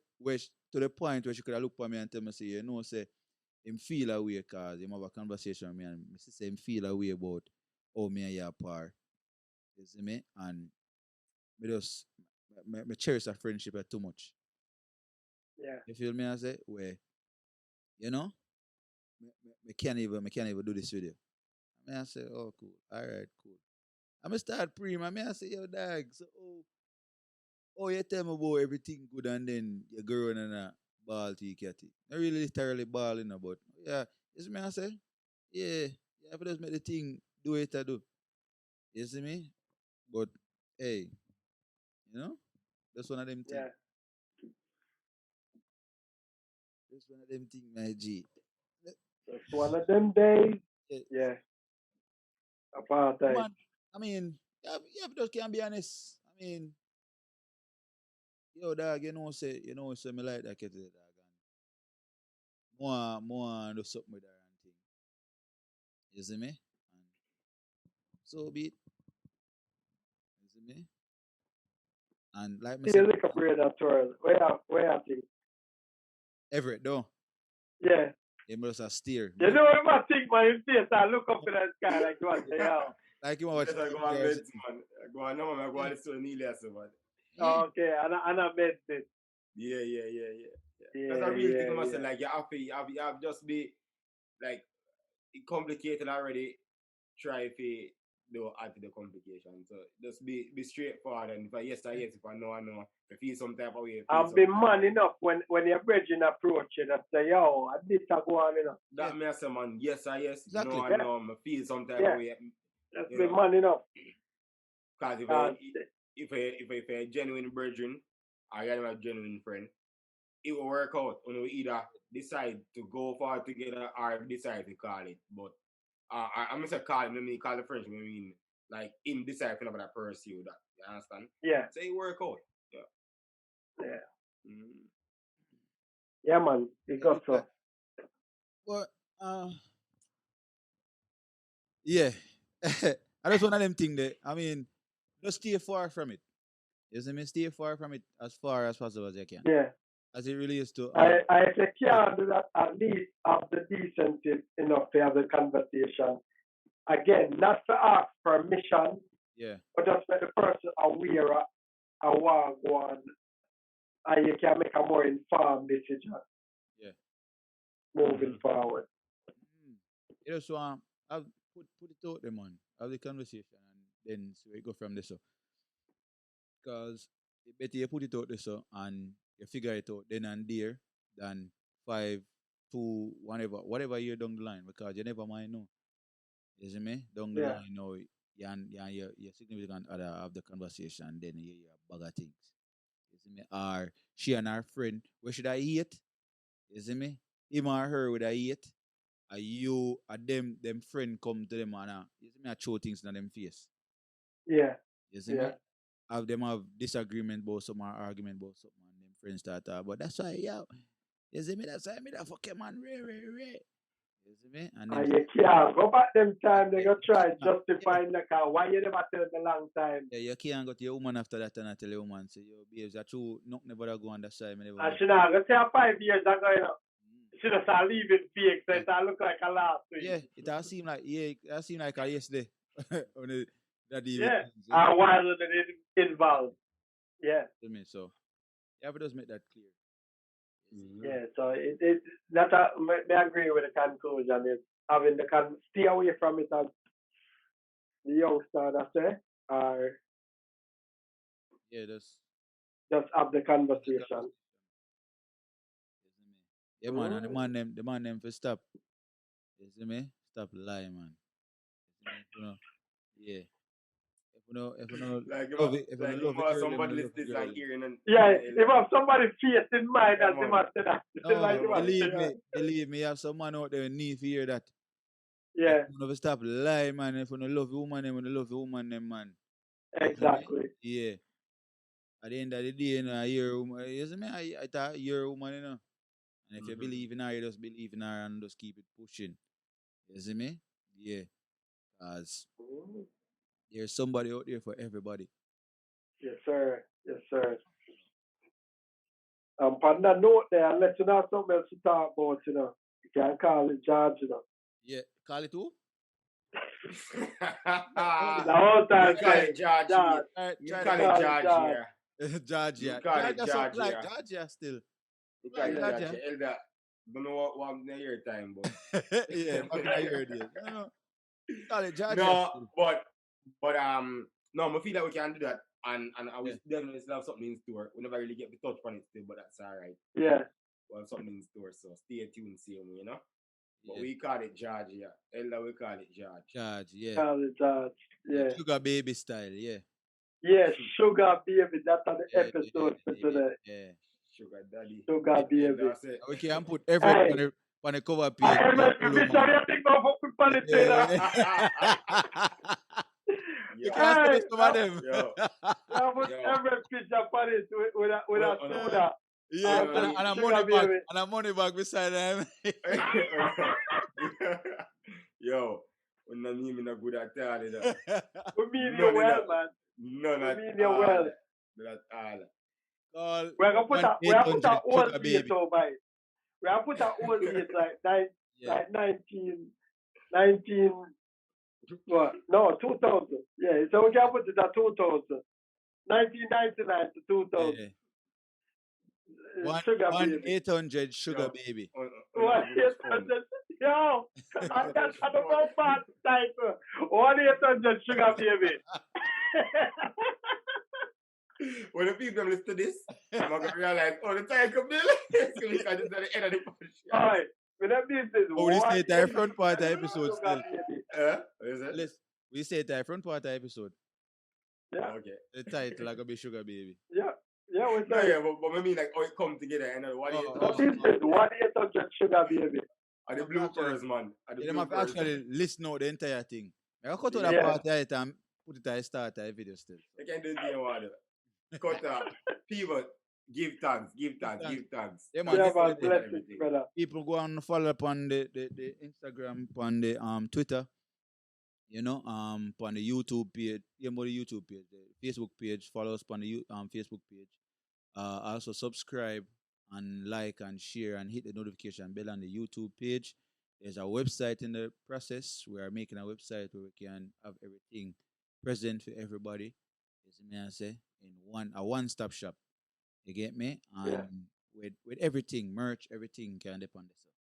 to the point where she could have looked at me and tell me, say, say, him feel away cause him have a conversation with me and me say him feel away about how me and you par. You see me? And me just me cherish a friendship too much. Yeah. You feel me? I say, where, you know, me can't even do this with you. I mean, I say, oh, cool. All right, cool. I start praying. I say, yo, dog. So, you tell me about everything good and then you go on and a ball to your catty. Not really literally balling, but yeah. You see me? I say, yeah, if I just make the thing do it, I do. You see me? But hey, that's one of them things. Yeah. That's one of them things, my G. It's one of them days. Yeah. Yeah. Apartheid. Man, I mean, you just can't be honest. I mean, yo, dog, say me like that cat, dog. And more do something with her and thing. You see me? And so be it. You see me? And like me See say, you look up here that twirl. Where are things? Everett, though, Yeah. he must have steer. You know what I think my face, I look up in the sky like you want to say, yo. Like you watch Yes, I go on bed, man. I go on, no, man. I go on this to Neil, man. Okay, and I made this. Yeah. Yeah, That's a real thing, I yeah, must say. yeah. Like, you have just be like it complicated already. Try if you do add to the complication. So just be straightforward. And if I yes, I yes. If I no, I know. If I feel some type of way, And be man enough when your brethren approach you that say, yo, I did go on, That may say, man, yes, I yes. Exactly. No, I know. I feel some type Yeah. of way. Just You be know. man enough. Because if a genuine brethren, or you have a genuine friend, it will work out. You know, either decide to go forward together or decide to call it. But I'm gonna say call him. I mean, call the French. I mean, like him decide to never pursue that. You understand? Yeah. So it work out. Yeah. Yeah. Mm. Yeah, man. It got so. But yeah, I just one of them thing that I mean, just stay far from it. You see me? Stay far from it as far as possible as you can. Yeah. As it relates to I can't do that, at least have the decency enough to have the conversation. Again, not to ask permission, yeah. but just make the person aware of what go on, and you can make a more informed decision Yeah. moving forward. You know, so I'll put it out there, man. Have the conversation and then so we go from there. So, because it better you put it out there so and you figure it out then and there than 5, 2, whatever year down the line because you never mind know. You see me? Down the Yeah. line, you and your significant other have the conversation, then you hear a bag of things. You see me? Or she and her friend, where should I eat? You see me? him or her with a hate, and you and them friend come to them and you see me I throw things in them face. Yeah. You see me? Yeah. Have them have disagreement about something or argument about something and them friends start talk. But that's why, yeah. You see me? That's why me that fuck him man, ray. You see me? And them And you can't go back them time, they go try yeah. justifying the car. Why you never tell the long time? Yeah, you can't go to your woman after that and I tell your woman, say, yo, babes, that's true, nothing never go on that side. Me never And go. she now go say 5 years ago, you know. She just start leaving fake, so it all look like a last week. Yeah, it all seem like yesterday. On the, that day Yeah. with things, And while it involved. Yeah. you me? So yeah, but just make that clear. Yeah. So that may agree with the conclusion is having stay away from it as the youngster that say, or Yeah, just have the conversation. Yeah, man, and the man them for stop. You see me? Stop lying, man. You know, yeah. If you know Like love it, if you like love it, girl, somebody them, love listens the girl, and them. hearing and Yeah, if you have somebody face in mind Yeah, as they man. must say that. Like No, they must say believe that. me, believe me. You have some man out there who need to hear that. Yeah, You never stop lying, man. If you don't love your woman, them, when you love your woman, them, man. You see me? exactly. Yeah. At the end of the day, you know, I hear a woman. You see me? I thought you're a woman, you know. And if you believe in her, you just believe in her and just keep it pushing. You see me? Yeah. Because there's somebody out there for everybody. Yes, sir. Yes, sir. On that note there, unless you know something else to talk about, you know, you can call it George, you know. Yeah. Call it who? The whole time You call saying, it George George. here. You Try call to it George, George George. here. Georgia. You call it Georgia sound like Georgia. Georgia still. You call Like it Georgia. Georgia. Elder, don't know what I'm in your time, but Yeah, back in your days. No. Call it Georgia. no, Still. but no, I feel like we can do that, and we Yeah. definitely still have something in store. We never really get to touch on it still, but that's all right. Yeah. We have something in store, so stay tuned, see me, you know. But Yeah. we call it Georgia. Elder, we call it George. George, yeah. Call it George. Yeah. Sugar baby style, yeah. Yeah, Sugar Baby. That's on the Yeah, episode for today. Yeah. Sugar daddy. Sugar Baby. Elder say, We can put everything Hey. on the cover I page. MSP, sorry, I think of what we it You can't Hey, say some of them. yo, I put yo. every picture on it with a soda. Yeah, put and a Sugar money bag, Baby. and a money bag beside them. Yo, when I mean not good at all, you know. We mean None you of well, that. man. None We at mean you all. well. Not at all. Call We're gonna put a 1-800 old sugar date baby. over it. We're gonna put a old date Yeah. like 19, what? No, 2000. Yeah, so we can put it at 2000. 1999 to 2000. Yeah. Sugar Baby. 1-800 sugar Yo. baby. 1-800. Yo, that's a number fast title. 1-800 Sugar Baby. When the people listen to this, I'm gonna realize, oh, the time come there. Because it's at the end of the podcast. All right. When that means is Oh, we say it at the front part of the episode still. What is it? Listen, we say it at the front part of the episode. Yeah, Okay. The title like gonna be sugar baby. yeah, yeah. We're No, saying. yeah, but I mean like how it come together and what Oh, So this is 1-800 Sugar Baby. are the bloopers, man. Are the Yeah, them have to bloopers. actually listen out the entire thing. I cut out Yeah. that part of it and put it at the start of the video still. They can do anything you want to do. Cut out. People, give tags. Yeah, man. Yeah, this man. is the- Bless it, brother. people go and follow up on the Instagram, on the Twitter, you know, on the YouTube page, the YouTube page, the Facebook page, follow us on the Facebook page. Also subscribe and like and share and hit the notification bell on the YouTube page. There's a website in the process. We are making a website where we can have everything present for everybody. You see me I say in a one-stop shop. You get me? And Yeah. with everything, merch, everything can depend on this.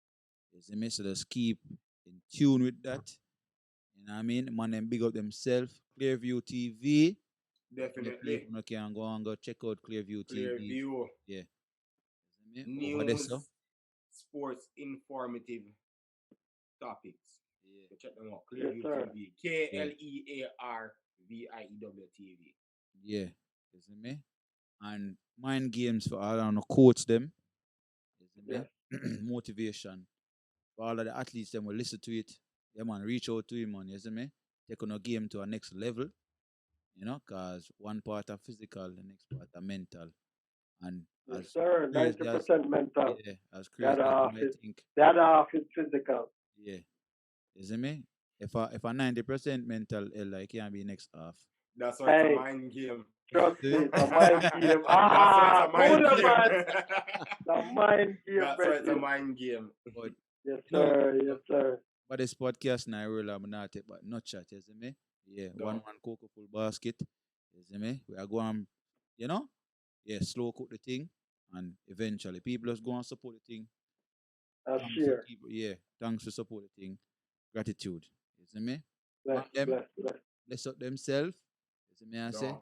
You see me? So just keep in tune with that. You know what I mean? Man, them big up themselves. Clearview TV. Definitely. People can go and go check out Clearview Clear TV. view. Yeah. You see me? Over there, News, so. sports, informative topics. Yeah. So check them out. Yes, Clearview sir. TV. KLEARVIEW TV. Yeah. You see me? And mind games for all on the coach them. You see me? Motivation. For all of the athletes, them will listen to it. Yeah, man, reach out to him, man, you see me? Take on a game to a next level, you know, because one part are physical, the next part are mental. And Yes, as sir. crazy as 90% mental. yeah, as The crazy other as you half might is think, the other half is physical. yeah, you see me? If a 90% mental I can't be next half. That's why it's a Hey, mind game. trust See? me, it's a mind game. That's why it's a Cool mind game. man. The mind game, That's why it's a Brethren. mind game. But Yes, you know, sir. Yes, sir. but this podcast now roll I'm not take but not chat, you see me? Yeah, one No. man cook a full basket. You see me? We are going, you know, yeah, slow cook the thing and eventually people just go and support the thing. I'll Thanks for share. keep yeah, thanks for support the thing. Gratitude. You see me? Bless, Want them, bless, bless. bless up themselves. You see me I say? No.